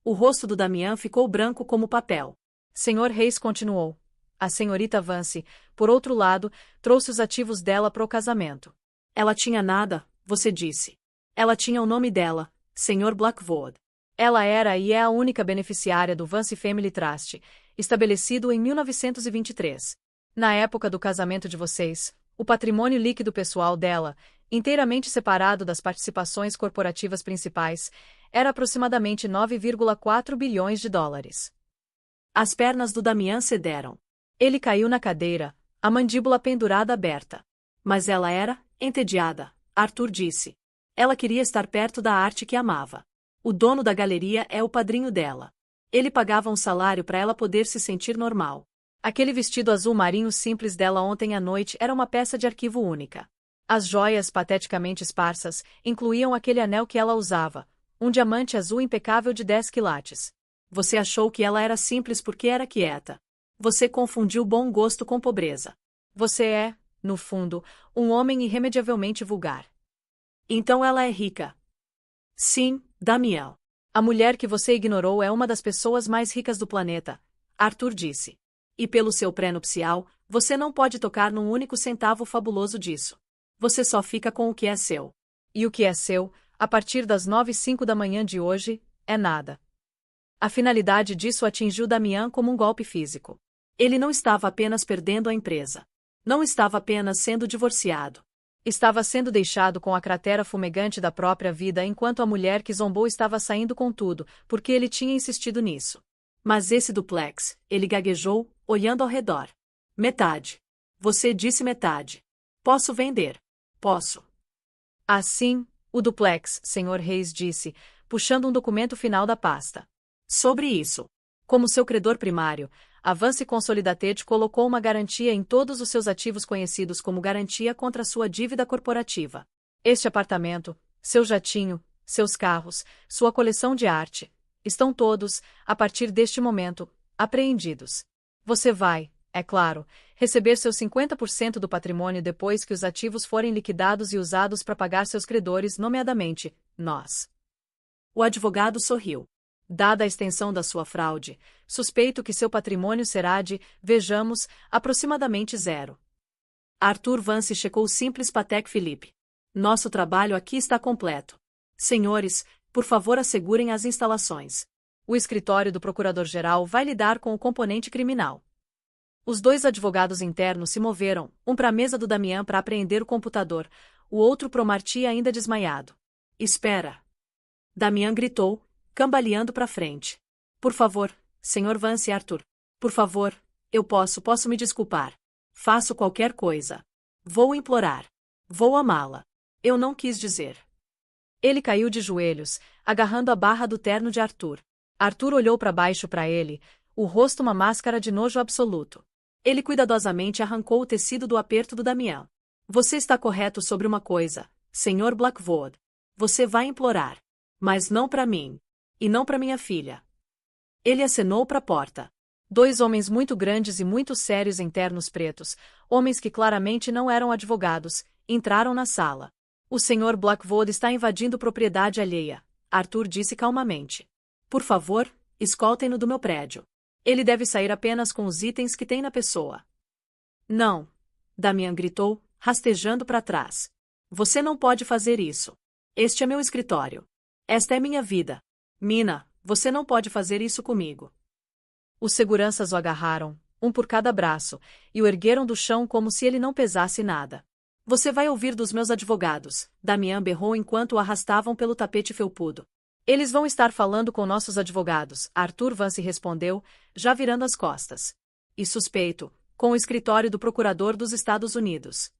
O rosto do Damian ficou branco como papel. Sr. Reis continuou. A senhorita Vance, por outro lado, trouxe os ativos dela para o casamento. Ela tinha nada, você disse. Ela tinha o nome dela, Sr. Blackwood. Ela era e é a única beneficiária do Vance Family Trust, estabelecido em 1923. Na época do casamento de vocês, o patrimônio líquido pessoal dela, inteiramente separado das participações corporativas principais, era aproximadamente 9,4 bilhões de dólares. As pernas do Damian cederam. Ele caiu na cadeira, a mandíbula pendurada aberta. Mas ela era, entediada, Arthur disse. Ela queria estar perto da arte que amava. O dono da galeria é o padrinho dela. Ele pagava um salário para ela poder se sentir normal. Aquele vestido azul marinho simples dela ontem à noite era uma peça de arquivo única. As joias pateticamente esparsas incluíam aquele anel que ela usava, um diamante azul impecável de 10 quilates. Você achou que ela era simples porque era quieta. Você confundiu bom gosto com pobreza. Você é, no fundo, um homem irremediavelmente vulgar. Então ela é rica. Sim, Damião. A mulher que você ignorou é uma das pessoas mais ricas do planeta, Arthur disse. E pelo seu pré-nupcial, você não pode tocar num único centavo fabuloso disso. Você só fica com o que é seu. E o que é seu, a partir das 9h05 da manhã de hoje, é nada. A finalidade disso atingiu Damião como um golpe físico. Ele não estava apenas perdendo a empresa. Não estava apenas sendo divorciado. Estava sendo deixado com a cratera fumegante da própria vida enquanto a mulher que zombou estava saindo com tudo, porque ele tinha insistido nisso. Mas esse duplex, ele gaguejou, olhando ao redor. Metade. Você disse metade. Posso vender. Posso. Assim, o duplex, Sr. Reis disse, puxando um documento final da pasta. Sobre isso. Como seu credor primário, Avance Consolidated colocou uma garantia em todos os seus ativos conhecidos como garantia contra sua dívida corporativa. Este apartamento, seu jatinho, seus carros, sua coleção de arte, estão todos, a partir deste momento, apreendidos. Você vai, é claro, receber seus 50% do patrimônio depois que os ativos forem liquidados e usados para pagar seus credores, nomeadamente, nós. O advogado sorriu. Dada a extensão da sua fraude, suspeito que seu patrimônio será de, vejamos, aproximadamente zero. Arthur Vance checou o simples Patek Philippe. Nosso trabalho aqui está completo. Senhores, por favor assegurem as instalações. O escritório do Procurador-Geral vai lidar com o componente criminal. Os dois advogados internos se moveram, um para a mesa do Damião para apreender o computador, o outro pro Marty ainda desmaiado. Espera! Damião gritou, cambaleando para frente. Por favor, Sr. Vance e Arthur. Por favor, eu posso me desculpar. Faço qualquer coisa. Vou implorar. Vou amá-la. Eu não quis dizer. Ele caiu de joelhos, agarrando a barra do terno de Arthur. Arthur olhou para baixo para ele, o rosto uma máscara de nojo absoluto. Ele cuidadosamente arrancou o tecido do aperto do Damião. Você está correto sobre uma coisa, Sr. Blackwood. Você vai implorar. Mas não para mim. E não para minha filha. Ele acenou para a porta. Dois homens muito grandes e muito sérios em ternos pretos, homens que claramente não eram advogados, entraram na sala. O Sr. Blackwood está invadindo propriedade alheia, Arthur disse calmamente. Por favor, escoltem-no do meu prédio. Ele deve sair apenas com os itens que tem na pessoa. Não, Damião gritou, rastejando para trás. Você não pode fazer isso. Este é meu escritório. Esta é minha vida. Mina, você não pode fazer isso comigo. Os seguranças o agarraram, um por cada braço, e o ergueram do chão como se ele não pesasse nada. Você vai ouvir dos meus advogados, Damião berrou enquanto o arrastavam pelo tapete felpudo. Eles vão estar falando com nossos advogados, Arthur Vance respondeu, já virando as costas. E suspeito, com o escritório do procurador dos Estados Unidos.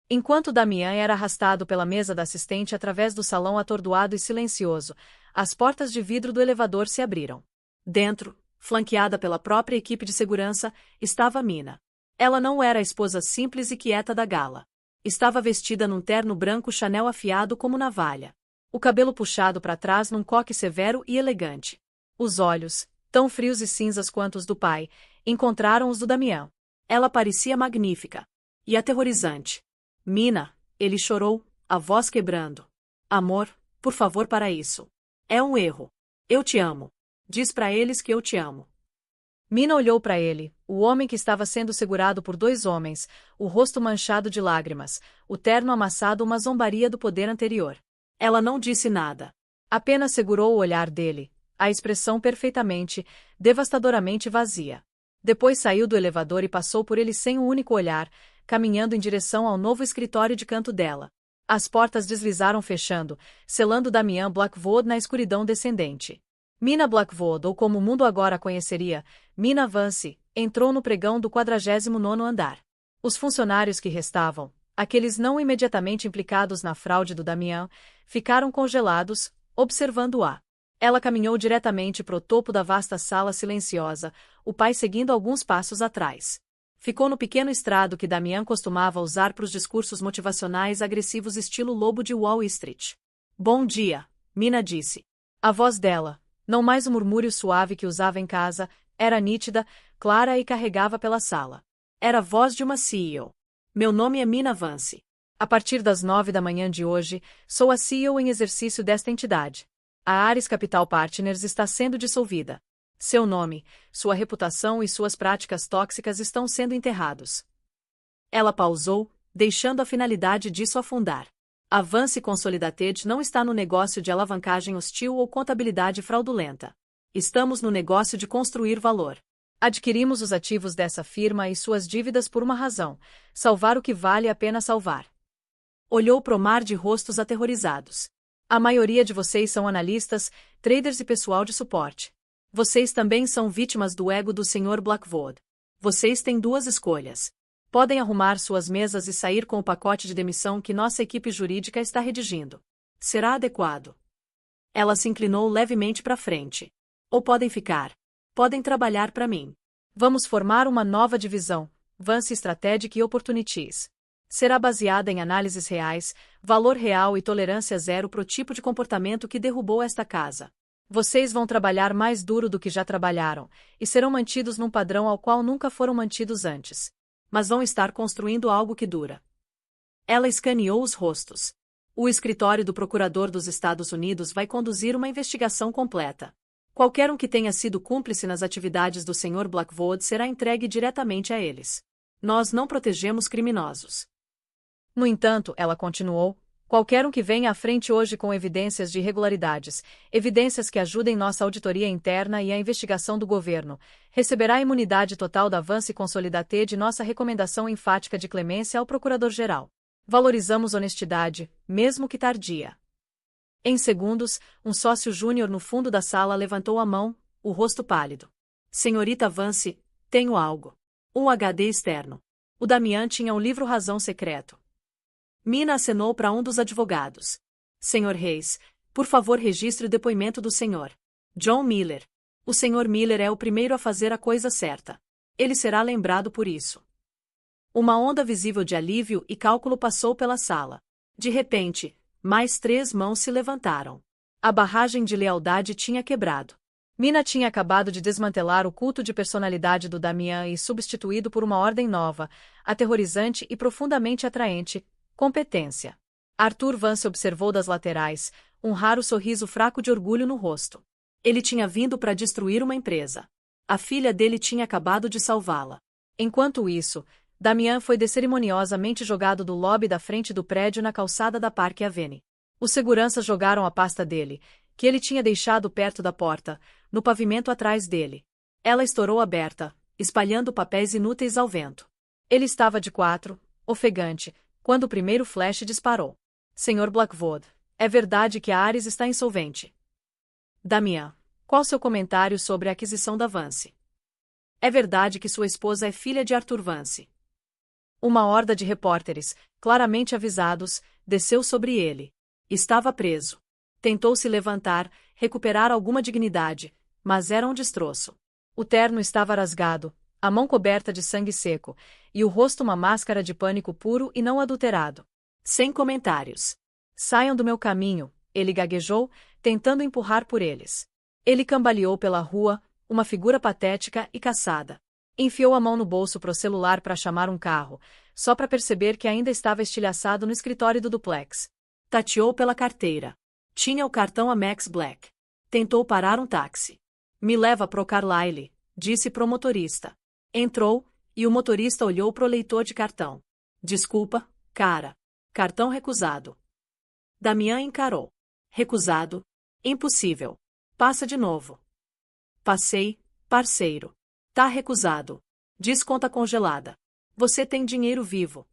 Enquanto Damião era arrastado pela mesa da assistente através do salão atordoado e silencioso, as portas de vidro do elevador se abriram. Dentro, flanqueada pela própria equipe de segurança, estava Mina. Ela não era a esposa simples e quieta da gala. Estava vestida num terno branco Chanel afiado como navalha. O cabelo puxado para trás num coque severo e elegante. Os olhos, tão frios e cinzas quanto os do pai, encontraram os do Damião. Ela parecia magnífica. E aterrorizante. Mina, ele chorou, a voz quebrando. Amor, por favor, para isso. É um erro. Eu te amo. Diz para eles que eu te amo. Mina olhou para ele, o homem que estava sendo segurado por dois homens, o rosto manchado de lágrimas, o terno amassado uma zombaria do poder anterior. Ela não disse nada. Apenas segurou o olhar dele, a expressão perfeitamente, devastadoramente vazia. Depois saiu do elevador e passou por ele sem um único olhar, caminhando em direção ao novo escritório de canto dela. As portas deslizaram fechando, selando Damião Blackwood na escuridão descendente. Mina Blackwood, ou como o mundo agora a conheceria, Mina Vance, entrou no pregão do 49º andar. Os funcionários que restavam, aqueles não imediatamente implicados na fraude do Damião, ficaram congelados, observando-a. Ela caminhou diretamente para o topo da vasta sala silenciosa, o pai seguindo alguns passos atrás. Ficou no pequeno estrado que Damião costumava usar para os discursos motivacionais agressivos estilo lobo de Wall Street. Bom dia, Mina disse. A voz dela, não mais o murmúrio suave que usava em casa, era nítida, clara e carregava pela sala. Era a voz de uma CEO. Meu nome é Mina Vance. A partir das 9 da manhã de hoje, sou a CEO em exercício desta entidade. A Ares Capital Partners está sendo dissolvida. Seu nome, sua reputação e suas práticas tóxicas estão sendo enterrados. Ela pausou, deixando a finalidade disso afundar. A Vance Consolidated não está no negócio de alavancagem hostil ou contabilidade fraudulenta. Estamos no negócio de construir valor. Adquirimos os ativos dessa firma e suas dívidas por uma razão: salvar o que vale a pena salvar. Olhou pro mar de rostos aterrorizados. A maioria de vocês são analistas, traders e pessoal de suporte. Vocês também são vítimas do ego do Sr. Blackwood. Vocês têm duas escolhas. Podem arrumar suas mesas e sair com o pacote de demissão que nossa equipe jurídica está redigindo. Será adequado. Ela se inclinou levemente para frente. Ou podem ficar. Podem trabalhar para mim. Vamos formar uma nova divisão, Vance Strategic e Opportunities. Será baseada em análises reais, valor real e tolerância zero para o tipo de comportamento que derrubou esta casa. Vocês vão trabalhar mais duro do que já trabalharam, e serão mantidos num padrão ao qual nunca foram mantidos antes. Mas vão estar construindo algo que dura. Ela escaneou os rostos. O escritório do Procurador dos Estados Unidos vai conduzir uma investigação completa. Qualquer um que tenha sido cúmplice nas atividades do Sr. Blackwood será entregue diretamente a eles. Nós não protegemos criminosos. No entanto, ela continuou, qualquer um que venha à frente hoje com evidências de irregularidades, evidências que ajudem nossa auditoria interna e a investigação do governo, receberá a imunidade total da Vance Consolidated e nossa recomendação enfática de clemência ao Procurador-Geral. Valorizamos honestidade, mesmo que tardia. Em segundos, um sócio júnior no fundo da sala levantou a mão, o rosto pálido. Senhorita Vance, tenho algo. Um HD externo. O Damian tinha um livro Razão Secreto. Mina acenou para um dos advogados. Senhor Reis, por favor registre o depoimento do Sr. John Miller. O Sr. Miller é o primeiro a fazer a coisa certa. Ele será lembrado por isso. Uma onda visível de alívio e cálculo passou pela sala. De repente, mais 3 mãos se levantaram. A barragem de lealdade tinha quebrado. Mina tinha acabado de desmantelar o culto de personalidade do Damian e substituído por uma ordem nova, aterrorizante e profundamente atraente: competência. Arthur Vance observou das laterais, um raro sorriso fraco de orgulho no rosto. Ele tinha vindo para destruir uma empresa. A filha dele tinha acabado de salvá-la. Enquanto isso, Damian foi descerimoniosamente jogado do lobby da frente do prédio na calçada da Park Avenue. Os seguranças jogaram a pasta dele, que ele tinha deixado perto da porta, no pavimento atrás dele. Ela estourou aberta, espalhando papéis inúteis ao vento. Ele estava de quatro, ofegante, quando o primeiro flash disparou. Sr. Blackwood, é verdade que a Ares está insolvente. Damian, qual seu comentário sobre a aquisição da Vance? É verdade que sua esposa é filha de Arthur Vance. Uma horda de repórteres, claramente avisados, desceu sobre ele. Estava preso. Tentou se levantar, recuperar alguma dignidade, mas era um destroço. O terno estava rasgado, a mão coberta de sangue seco, e o rosto uma máscara de pânico puro e não adulterado. Sem comentários. Saiam do meu caminho, ele gaguejou, tentando empurrar por eles. Ele cambaleou pela rua, uma figura patética e caçada. Enfiou a mão no bolso pro celular para chamar um carro, só para perceber que ainda estava estilhaçado no escritório do duplex. Tateou pela carteira. Tinha o cartão Amex Black. Tentou parar um táxi. Me leva pro Carlyle, disse pro motorista. Entrou, e o motorista olhou pro leitor de cartão. Desculpa, cara. Cartão recusado. Damian encarou. Recusado? Impossível. Passa de novo. Passei, parceiro. Tá recusado. Diz conta congelada. Você tem dinheiro vivo.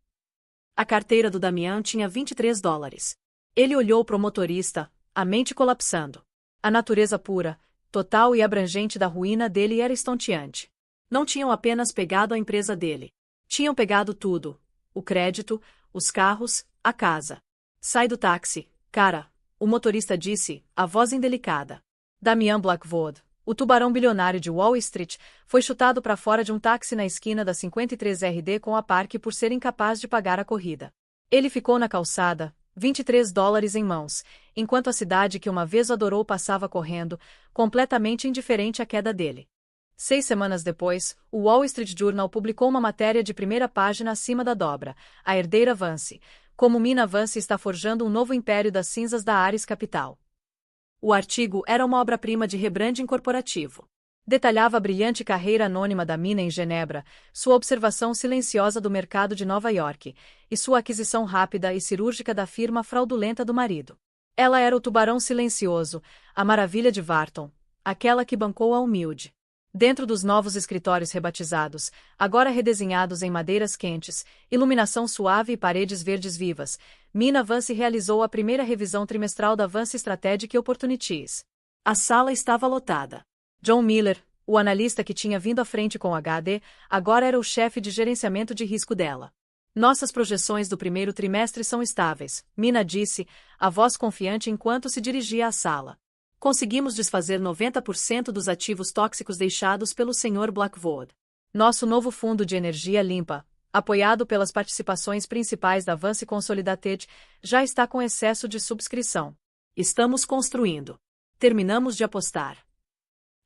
A carteira do Damian tinha $23. Ele olhou pro motorista, a mente colapsando. A natureza pura, total e abrangente da ruína dele era estonteante. Não tinham apenas pegado a empresa dele. Tinham pegado tudo. O crédito, os carros, a casa. Sai do táxi, cara, o motorista disse, a voz indelicada. Damian Blackwood, o tubarão bilionário de Wall Street, foi chutado para fora de um táxi na esquina da 53RD com a Park por ser incapaz de pagar a corrida. Ele ficou na calçada, $23 em mãos, enquanto a cidade que uma vez o adorou passava correndo, completamente indiferente à queda dele. 6 semanas depois, o Wall Street Journal publicou uma matéria de primeira página acima da dobra, a herdeira Vance, como Mina Vance está forjando um novo império das cinzas da Ares Capital. O artigo era uma obra-prima de rebranding corporativo. Detalhava a brilhante carreira anônima da Mina em Genebra, sua observação silenciosa do mercado de Nova York, e sua aquisição rápida e cirúrgica da firma fraudulenta do marido. Ela era o tubarão silencioso, a maravilha de Wharton, aquela que bancou a humilde. Dentro dos novos escritórios rebatizados, agora redesenhados em madeiras quentes, iluminação suave e paredes verdes vivas, Mina Vance realizou a primeira revisão trimestral da Vance Strategic Opportunities. A sala estava lotada. John Miller, o analista que tinha vindo à frente com HD, agora era o chefe de gerenciamento de risco dela. Nossas projeções do primeiro trimestre são estáveis, Mina disse, a voz confiante enquanto se dirigia à sala. Conseguimos desfazer 90% dos ativos tóxicos deixados pelo Sr. Blackwood. Nosso novo fundo de energia limpa, apoiado pelas participações principais da Vance Consolidated, já está com excesso de subscrição. Estamos construindo. Terminamos de apostar.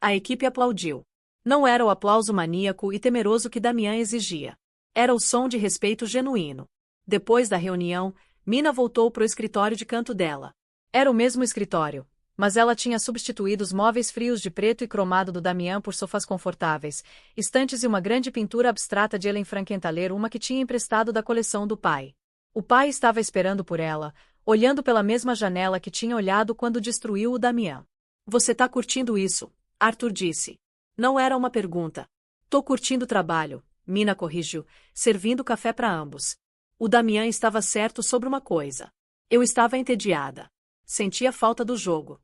A equipe aplaudiu. Não era o aplauso maníaco e temeroso que Damian exigia. Era o som de respeito genuíno. Depois da reunião, Mina voltou para o escritório de canto dela. Era o mesmo escritório, mas ela tinha substituído os móveis frios de preto e cromado do Damian por sofás confortáveis, estantes e uma grande pintura abstrata de Ellen Frankenthaler, uma que tinha emprestado da coleção do pai. O pai estava esperando por ela, olhando pela mesma janela que tinha olhado quando destruiu o Damian. Você tá curtindo isso? Arthur disse. Não era uma pergunta. Tô curtindo o trabalho, Mina corrigiu, servindo café para ambos. O Damian estava certo sobre uma coisa. Eu estava entediada. Sentia falta do jogo.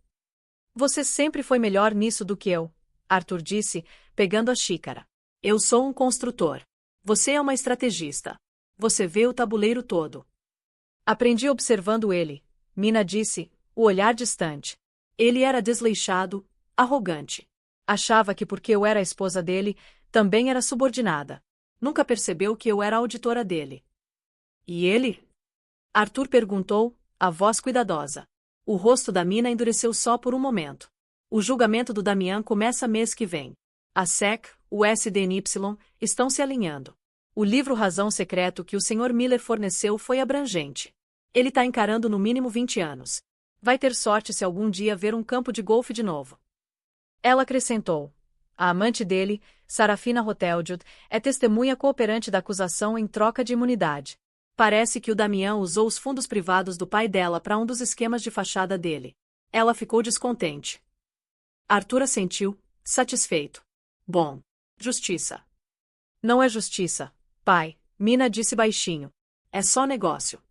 Você sempre foi melhor nisso do que eu, Arthur disse, pegando a xícara. Eu sou um construtor. Você é uma estrategista. Você vê o tabuleiro todo. Aprendi observando ele, Mina disse, o olhar distante. Ele era desleixado, arrogante. Achava que porque eu era a esposa dele, também era subordinada. Nunca percebeu que eu era a auditora dele. E ele? Arthur perguntou, a voz cuidadosa. O rosto da Mina endureceu só por um momento. O julgamento do Damian começa mês que vem. A SEC, o SDNY, estão se alinhando. O livro Razão Secreto que o Sr. Miller forneceu foi abrangente. Ele está encarando no mínimo 20 anos. Vai ter sorte se algum dia ver um campo de golfe de novo. Ela acrescentou. A amante dele, Sarafina Hoteljud, é testemunha cooperante da acusação em troca de imunidade. Parece que o Damian usou os fundos privados do pai dela para um dos esquemas de fachada dele. Ela ficou descontente. Arthur assentiu, satisfeito. Bom. Justiça. Não é justiça, pai, Mina disse baixinho. É só negócio.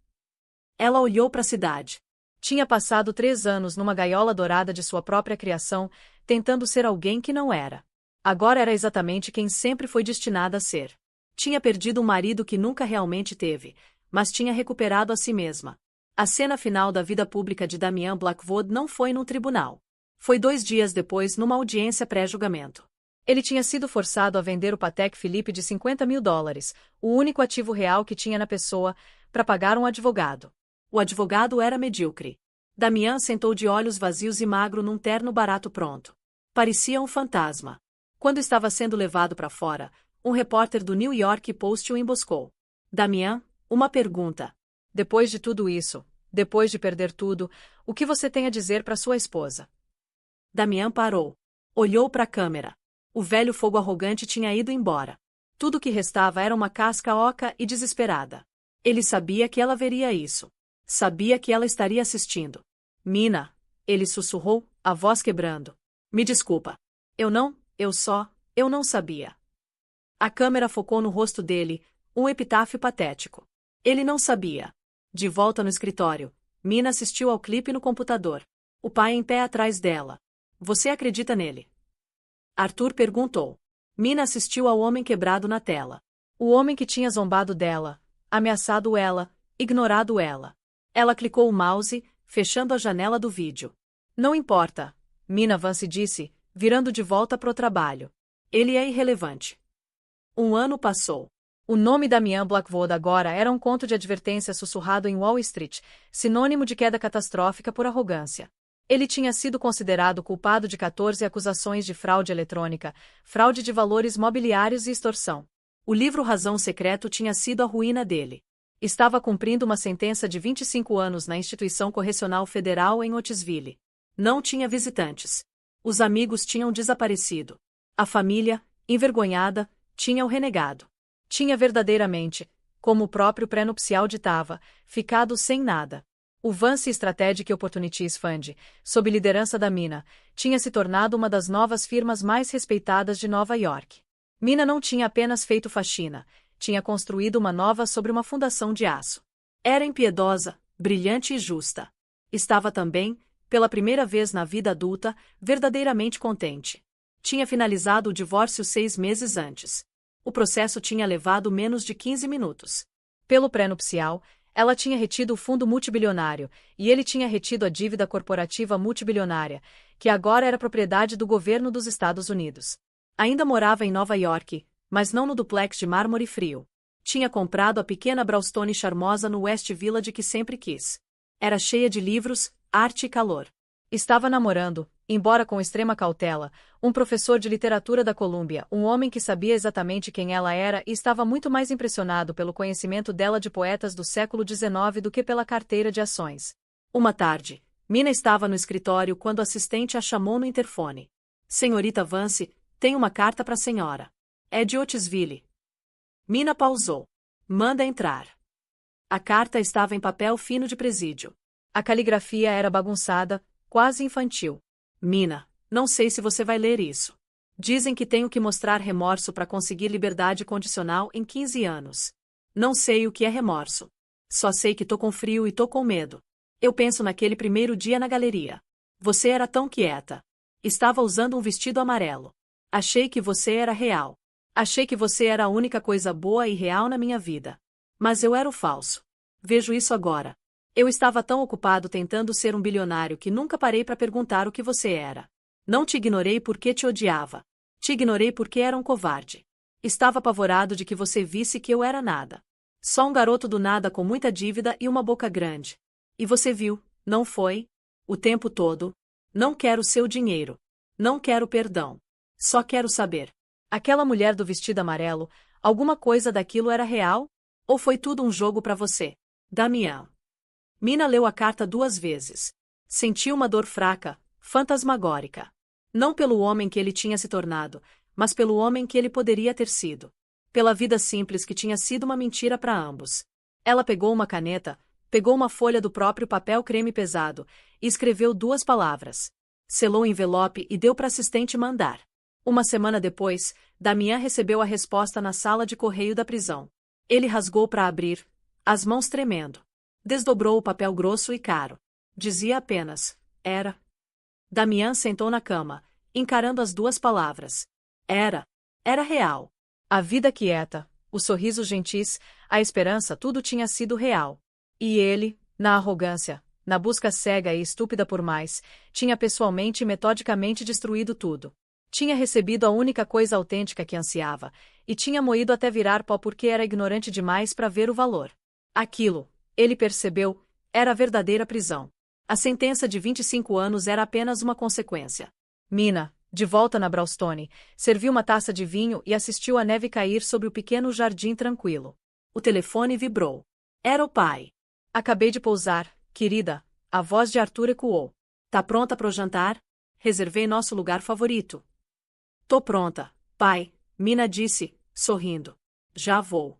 Ela olhou para a cidade. Tinha passado 3 anos numa gaiola dourada de sua própria criação, tentando ser alguém que não era. Agora era exatamente quem sempre foi destinada a ser. Tinha perdido um marido que nunca realmente teve, mas tinha recuperado a si mesma. A cena final da vida pública de Damian Blackwood não foi num tribunal. Foi 2 dias depois numa audiência pré-julgamento. Ele tinha sido forçado a vender o Patek Philippe de $50.000, o único ativo real que tinha na pessoa, para pagar um advogado. O advogado era medíocre. Damian sentou de olhos vazios e magro num terno barato pronto. Parecia um fantasma. Quando estava sendo levado para fora, um repórter do New York Post o emboscou. Damian, uma pergunta. Depois de tudo isso, depois de perder tudo, o que você tem a dizer para sua esposa? Damian parou. Olhou para a câmera. O velho fogo arrogante tinha ido embora. Tudo o que restava era uma casca oca e desesperada. Ele sabia que ela veria isso. Sabia que ela estaria assistindo. Mina, ele sussurrou, a voz quebrando. Me desculpa. Eu não sabia. A câmera focou no rosto dele, um epitáfio patético. Ele não sabia. De volta no escritório, Mina assistiu ao clipe no computador. O pai em pé atrás dela. Você acredita nele? Arthur perguntou. Mina assistiu ao homem quebrado na tela. O homem que tinha zombado dela, ameaçado ela, ignorado ela. Ela clicou o mouse, fechando a janela do vídeo. Não importa, Mina Vance disse, virando de volta para o trabalho. Ele é irrelevante. 1 ano passou. O nome Damian Blackwood agora era um conto de advertência sussurrado em Wall Street, sinônimo de queda catastrófica por arrogância. Ele tinha sido considerado culpado de 14 acusações de fraude eletrônica, fraude de valores mobiliários e extorsão. O livro Razão Secreto tinha sido a ruína dele. Estava cumprindo uma sentença de 25 anos na Instituição Correcional Federal em Otisville. Não tinha visitantes. Os amigos tinham desaparecido. A família, envergonhada, tinha o renegado. Tinha verdadeiramente, como o próprio pré-nupcial ditava, ficado sem nada. O Vance Strategic Opportunities Fund, sob liderança da Mina, tinha se tornado uma das novas firmas mais respeitadas de Nova York. Mina não tinha apenas feito faxina, tinha construído uma nova sobre uma fundação de aço. Era impiedosa, brilhante e justa. Estava também, pela primeira vez na vida adulta, verdadeiramente contente. Tinha finalizado o divórcio 6 meses antes. O processo tinha levado menos de 15 minutos. Pelo pré-nupcial, ela tinha retido o fundo multibilionário, e ele tinha retido a dívida corporativa multibilionária, que agora era propriedade do governo dos Estados Unidos. Ainda morava em Nova York, mas não no duplex de mármore frio. Tinha comprado a pequena brownstone charmosa no West Village que sempre quis. Era cheia de livros, arte e calor. Estava namorando, embora com extrema cautela, um professor de literatura da Colômbia, um homem que sabia exatamente quem ela era e estava muito mais impressionado pelo conhecimento dela de poetas do século XIX do que pela carteira de ações. Uma tarde, Mina estava no escritório quando o assistente a chamou no interfone. Senhorita Vance, tem uma carta para a senhora. É de Otisville. Mina pausou. Manda entrar. A carta estava em papel fino de presídio. A caligrafia era bagunçada, quase infantil. Mina, não sei se você vai ler isso. Dizem que tenho que mostrar remorso para conseguir liberdade condicional em 15 anos. Não sei o que é remorso. Só sei que tô com frio e tô com medo. Eu penso naquele primeiro dia na galeria. Você era tão quieta. Estava usando um vestido amarelo. Achei que você era real. Achei que você era a única coisa boa e real na minha vida. Mas eu era o falso. Vejo isso agora. Eu estava tão ocupado tentando ser um bilionário que nunca parei para perguntar o que você era. Não te ignorei porque te odiava. Te ignorei porque era um covarde. Estava apavorado de que você visse que eu era nada. Só um garoto do nada com muita dívida e uma boca grande. E você viu, não foi? O tempo todo. Não quero seu dinheiro. Não quero perdão. Só quero saber. Aquela mulher do vestido amarelo, alguma coisa daquilo era real? Ou foi tudo um jogo para você? Damian. Mina leu a carta 2 vezes. Sentiu uma dor fraca, fantasmagórica. Não pelo homem que ele tinha se tornado, mas pelo homem que ele poderia ter sido. Pela vida simples que tinha sido uma mentira para ambos. Ela pegou uma caneta, pegou uma folha do próprio papel creme pesado, e escreveu 2 palavras. Selou o envelope e deu para assistente mandar. Uma semana depois, Damian recebeu a resposta na sala de correio da prisão. Ele rasgou para abrir, as mãos tremendo. Desdobrou o papel grosso e caro. Dizia apenas, era. Damian sentou na cama, encarando as 2 palavras. Era real. A vida quieta, os sorrisos gentis, a esperança, tudo tinha sido real. E ele, na arrogância, na busca cega e estúpida por mais, tinha pessoalmente e metodicamente destruído tudo. Tinha recebido a única coisa autêntica que ansiava, e tinha moído até virar pó porque era ignorante demais para ver o valor. Aquilo, ele percebeu, era a verdadeira prisão. A sentença de 25 anos era apenas uma consequência. Mina, de volta na brownstone, serviu uma taça de vinho e assistiu a neve cair sobre o pequeno jardim tranquilo. O telefone vibrou. Era o pai. Acabei de pousar, querida, a voz de Arthur ecoou. Tá pronta para o jantar? Reservei nosso lugar favorito. Tô pronta, pai, Mina disse, sorrindo. Já vou.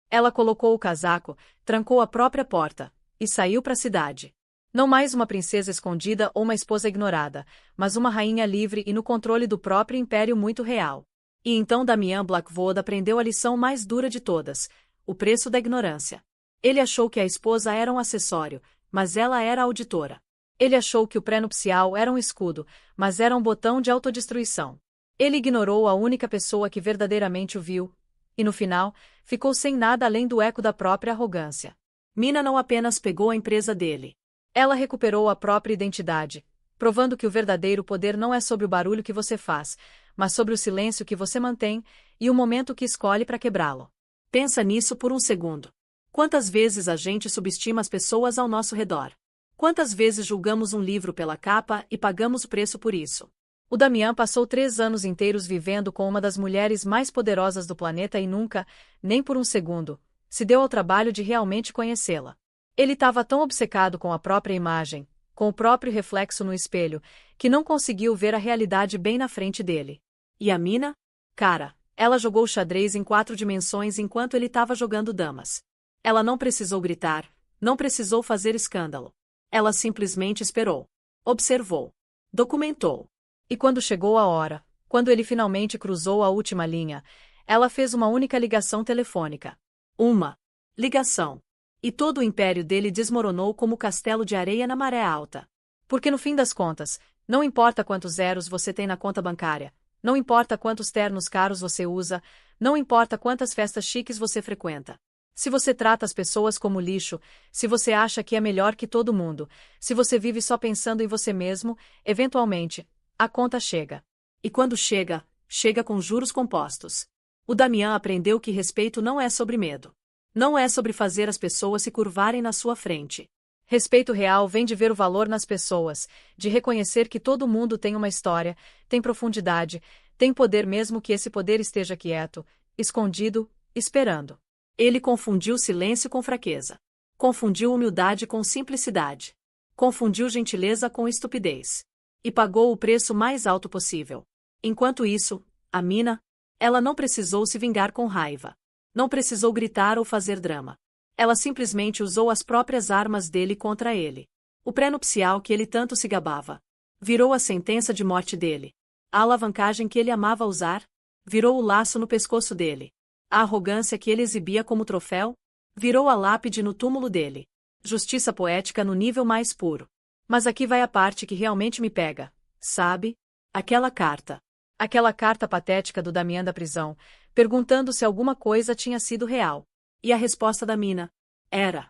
Ela colocou o casaco, trancou a própria porta, e saiu para a cidade. Não mais uma princesa escondida ou uma esposa ignorada, mas uma rainha livre e no controle do próprio império muito real. E então Damian Blackwood aprendeu a lição mais dura de todas, o preço da ignorância. Ele achou que a esposa era um acessório, mas ela era a auditora. Ele achou que o pré-nupcial era um escudo, mas era um botão de autodestruição. Ele ignorou a única pessoa que verdadeiramente o viu, e no final, ficou sem nada além do eco da própria arrogância. Mina não apenas pegou a empresa dele. Ela recuperou a própria identidade, provando que o verdadeiro poder não é sobre o barulho que você faz, mas sobre o silêncio que você mantém e o momento que escolhe para quebrá-lo. Pensa nisso por um segundo. Quantas vezes a gente subestima as pessoas ao nosso redor? Quantas vezes julgamos um livro pela capa e pagamos o preço por isso? O Damian passou 3 anos inteiros vivendo com uma das mulheres mais poderosas do planeta e nunca, nem por um segundo, se deu ao trabalho de realmente conhecê-la. Ele estava tão obcecado com a própria imagem, com o próprio reflexo no espelho, que não conseguiu ver a realidade bem na frente dele. E a mina? Cara, ela jogou xadrez em 4 dimensões enquanto ele estava jogando damas. Ela não precisou gritar, não precisou fazer escândalo. Ela simplesmente esperou. Observou. Documentou. E quando chegou a hora, quando ele finalmente cruzou a última linha, ela fez uma única ligação telefônica. Uma ligação. E todo o império dele desmoronou como castelo de areia na maré alta. Porque no fim das contas, não importa quantos zeros você tem na conta bancária, não importa quantos ternos caros você usa, não importa quantas festas chiques você frequenta. Se você trata as pessoas como lixo, se você acha que é melhor que todo mundo, se você vive só pensando em você mesmo, eventualmente, a conta chega. E quando chega, chega com juros compostos. O Damian aprendeu que respeito não é sobre medo. Não é sobre fazer as pessoas se curvarem na sua frente. Respeito real vem de ver o valor nas pessoas, de reconhecer que todo mundo tem uma história, tem profundidade, tem poder mesmo que esse poder esteja quieto, escondido, esperando. Ele confundiu silêncio com fraqueza. Confundiu humildade com simplicidade. Confundiu gentileza com estupidez. E pagou o preço mais alto possível. Enquanto isso, a mina, ela não precisou se vingar com raiva. Não precisou gritar ou fazer drama. Ela simplesmente usou as próprias armas dele contra ele. O pré-nupcial que ele tanto se gabava. Virou a sentença de morte dele. A alavancagem que ele amava usar. Virou o laço no pescoço dele. A arrogância que ele exibia como troféu. Virou a lápide no túmulo dele. Justiça poética no nível mais puro. Mas aqui vai a parte que realmente me pega, sabe? Aquela carta. Aquela carta patética do Damian da prisão, perguntando se alguma coisa tinha sido real. E a resposta da mina era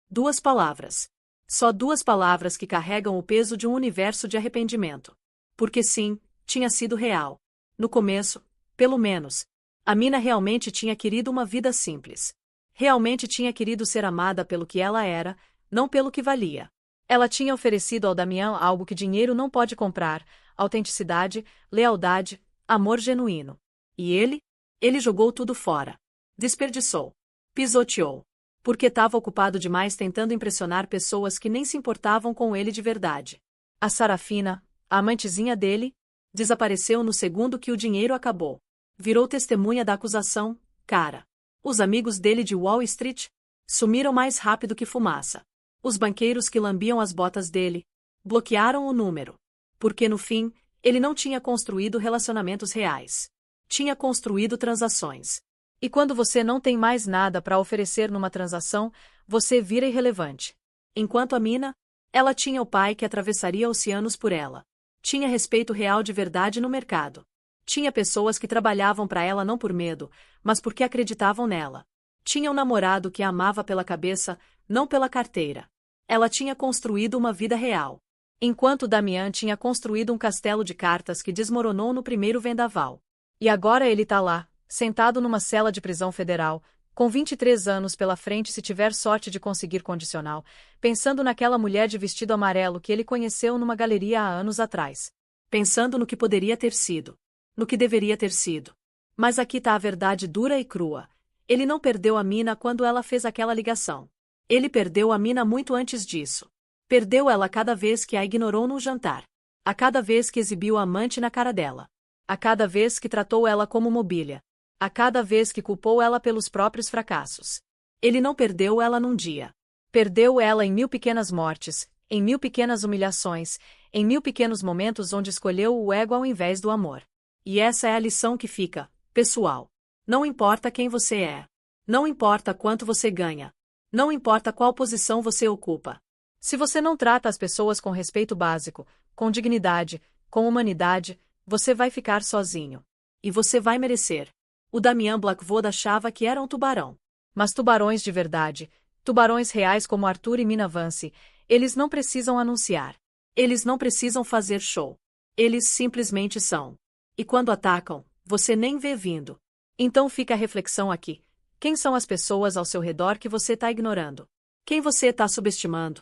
2 palavras. Só 2 palavras que carregam o peso de um universo de arrependimento. Porque sim, tinha sido real. No começo, pelo menos, a mina realmente tinha querido uma vida simples. Realmente tinha querido ser amada pelo que ela era, não pelo que valia. Ela tinha oferecido ao Damian algo que dinheiro não pode comprar: autenticidade, lealdade, amor genuíno. E ele jogou tudo fora. Desperdiçou. Pisoteou. Porque estava ocupado demais tentando impressionar pessoas que nem se importavam com ele de verdade. A Sarafina, a amantezinha dele, desapareceu no segundo que o dinheiro acabou. Virou testemunha da acusação, cara. Os amigos dele de Wall Street sumiram mais rápido que fumaça. Os banqueiros que lambiam as botas dele bloquearam o número. Porque no fim, ele não tinha construído relacionamentos reais. Tinha construído transações. E quando você não tem mais nada para oferecer numa transação, você vira irrelevante. Enquanto a mina, ela tinha o pai que atravessaria oceanos por ela. Tinha respeito real de verdade no mercado. Tinha pessoas que trabalhavam para ela não por medo, mas porque acreditavam nela. Tinha um namorado que a amava pela cabeça, não pela carteira. Ela tinha construído uma vida real. Enquanto Damian tinha construído um castelo de cartas que desmoronou no primeiro vendaval. E agora ele tá lá, sentado numa cela de prisão federal, com 23 anos pela frente se tiver sorte de conseguir condicional, pensando naquela mulher de vestido amarelo que ele conheceu numa galeria há anos atrás. Pensando no que poderia ter sido. No que deveria ter sido. Mas aqui tá a verdade dura e crua. Ele não perdeu a mina quando ela fez aquela ligação. Ele perdeu a mina muito antes disso. Perdeu ela cada vez que a ignorou no jantar. A cada vez que exibiu a amante na cara dela. A cada vez que tratou ela como mobília. A cada vez que culpou ela pelos próprios fracassos. Ele não perdeu ela num dia. Perdeu ela em 1000 pequenas mortes, em 1000 pequenas humilhações, em 1000 pequenos momentos onde escolheu o ego ao invés do amor. E essa é a lição que fica, pessoal. Não importa quem você é. Não importa quanto você ganha. Não importa qual posição você ocupa. Se você não trata as pessoas com respeito básico, com dignidade, com humanidade, você vai ficar sozinho. E você vai merecer. O Damian Blackwood achava que era um tubarão. Mas tubarões de verdade, tubarões reais como Arthur e Mina Vance, eles não precisam anunciar. Eles não precisam fazer show. Eles simplesmente são. E quando atacam, você nem vê vindo. Então fica a reflexão aqui. Quem são as pessoas ao seu redor que você está ignorando? Quem você está subestimando?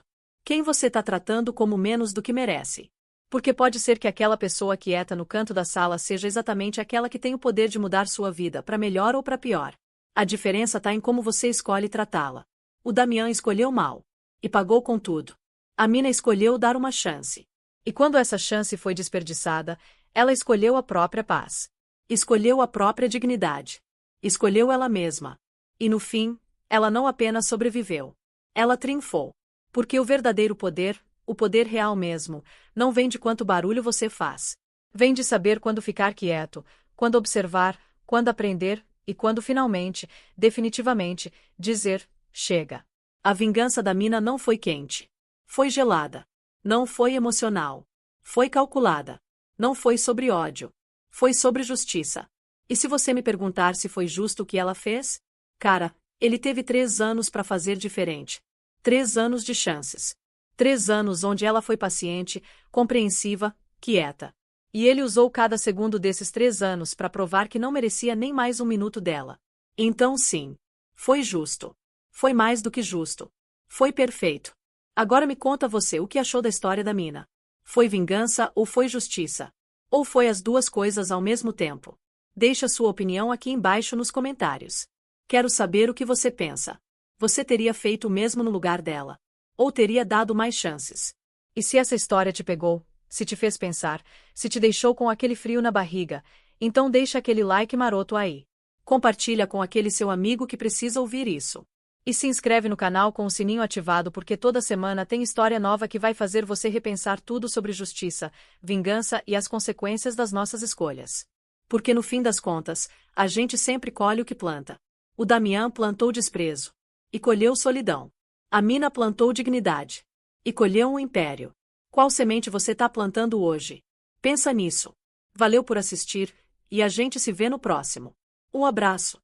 Quem você tá tratando como menos do que merece? Porque pode ser que aquela pessoa quieta no canto da sala seja exatamente aquela que tem o poder de mudar sua vida para melhor ou para pior. A diferença tá em como você escolhe tratá-la. O Damian escolheu mal. E pagou com tudo. A mina escolheu dar uma chance. E quando essa chance foi desperdiçada, ela escolheu a própria paz. Escolheu a própria dignidade. Escolheu ela mesma. E no fim, ela não apenas sobreviveu. Ela triunfou. Porque o verdadeiro poder, o poder real mesmo, não vem de quanto barulho você faz. Vem de saber quando ficar quieto, quando observar, quando aprender, e quando finalmente, definitivamente, dizer, chega. A vingança da mina não foi quente. Foi gelada. Não foi emocional. Foi calculada. Não foi sobre ódio. Foi sobre justiça. E se você me perguntar se foi justo o que ela fez? Cara, ele teve 3 anos para fazer diferente. 3 anos de chances. 3 anos onde ela foi paciente, compreensiva, quieta. E ele usou cada segundo desses 3 anos para provar que não merecia nem mais um minuto dela. Então sim. Foi justo. Foi mais do que justo. Foi perfeito. Agora me conta você o que achou da história da mina. Foi vingança ou foi justiça? Ou foi as duas coisas ao mesmo tempo? Deixe a sua opinião aqui embaixo nos comentários. Quero saber o que você pensa. Você teria feito o mesmo no lugar dela? Ou teria dado mais chances? E se essa história te pegou, se te fez pensar, se te deixou com aquele frio na barriga, então deixa aquele like maroto aí. Compartilha com aquele seu amigo que precisa ouvir isso. E se inscreve no canal com o sininho ativado porque toda semana tem história nova que vai fazer você repensar tudo sobre justiça, vingança e as consequências das nossas escolhas. Porque no fim das contas, a gente sempre colhe o que planta. O Damian plantou desprezo. E colheu solidão. A mina plantou dignidade. E colheu um império. Qual semente você tá plantando hoje? Pensa nisso. Valeu por assistir, e a gente se vê no próximo. Um abraço.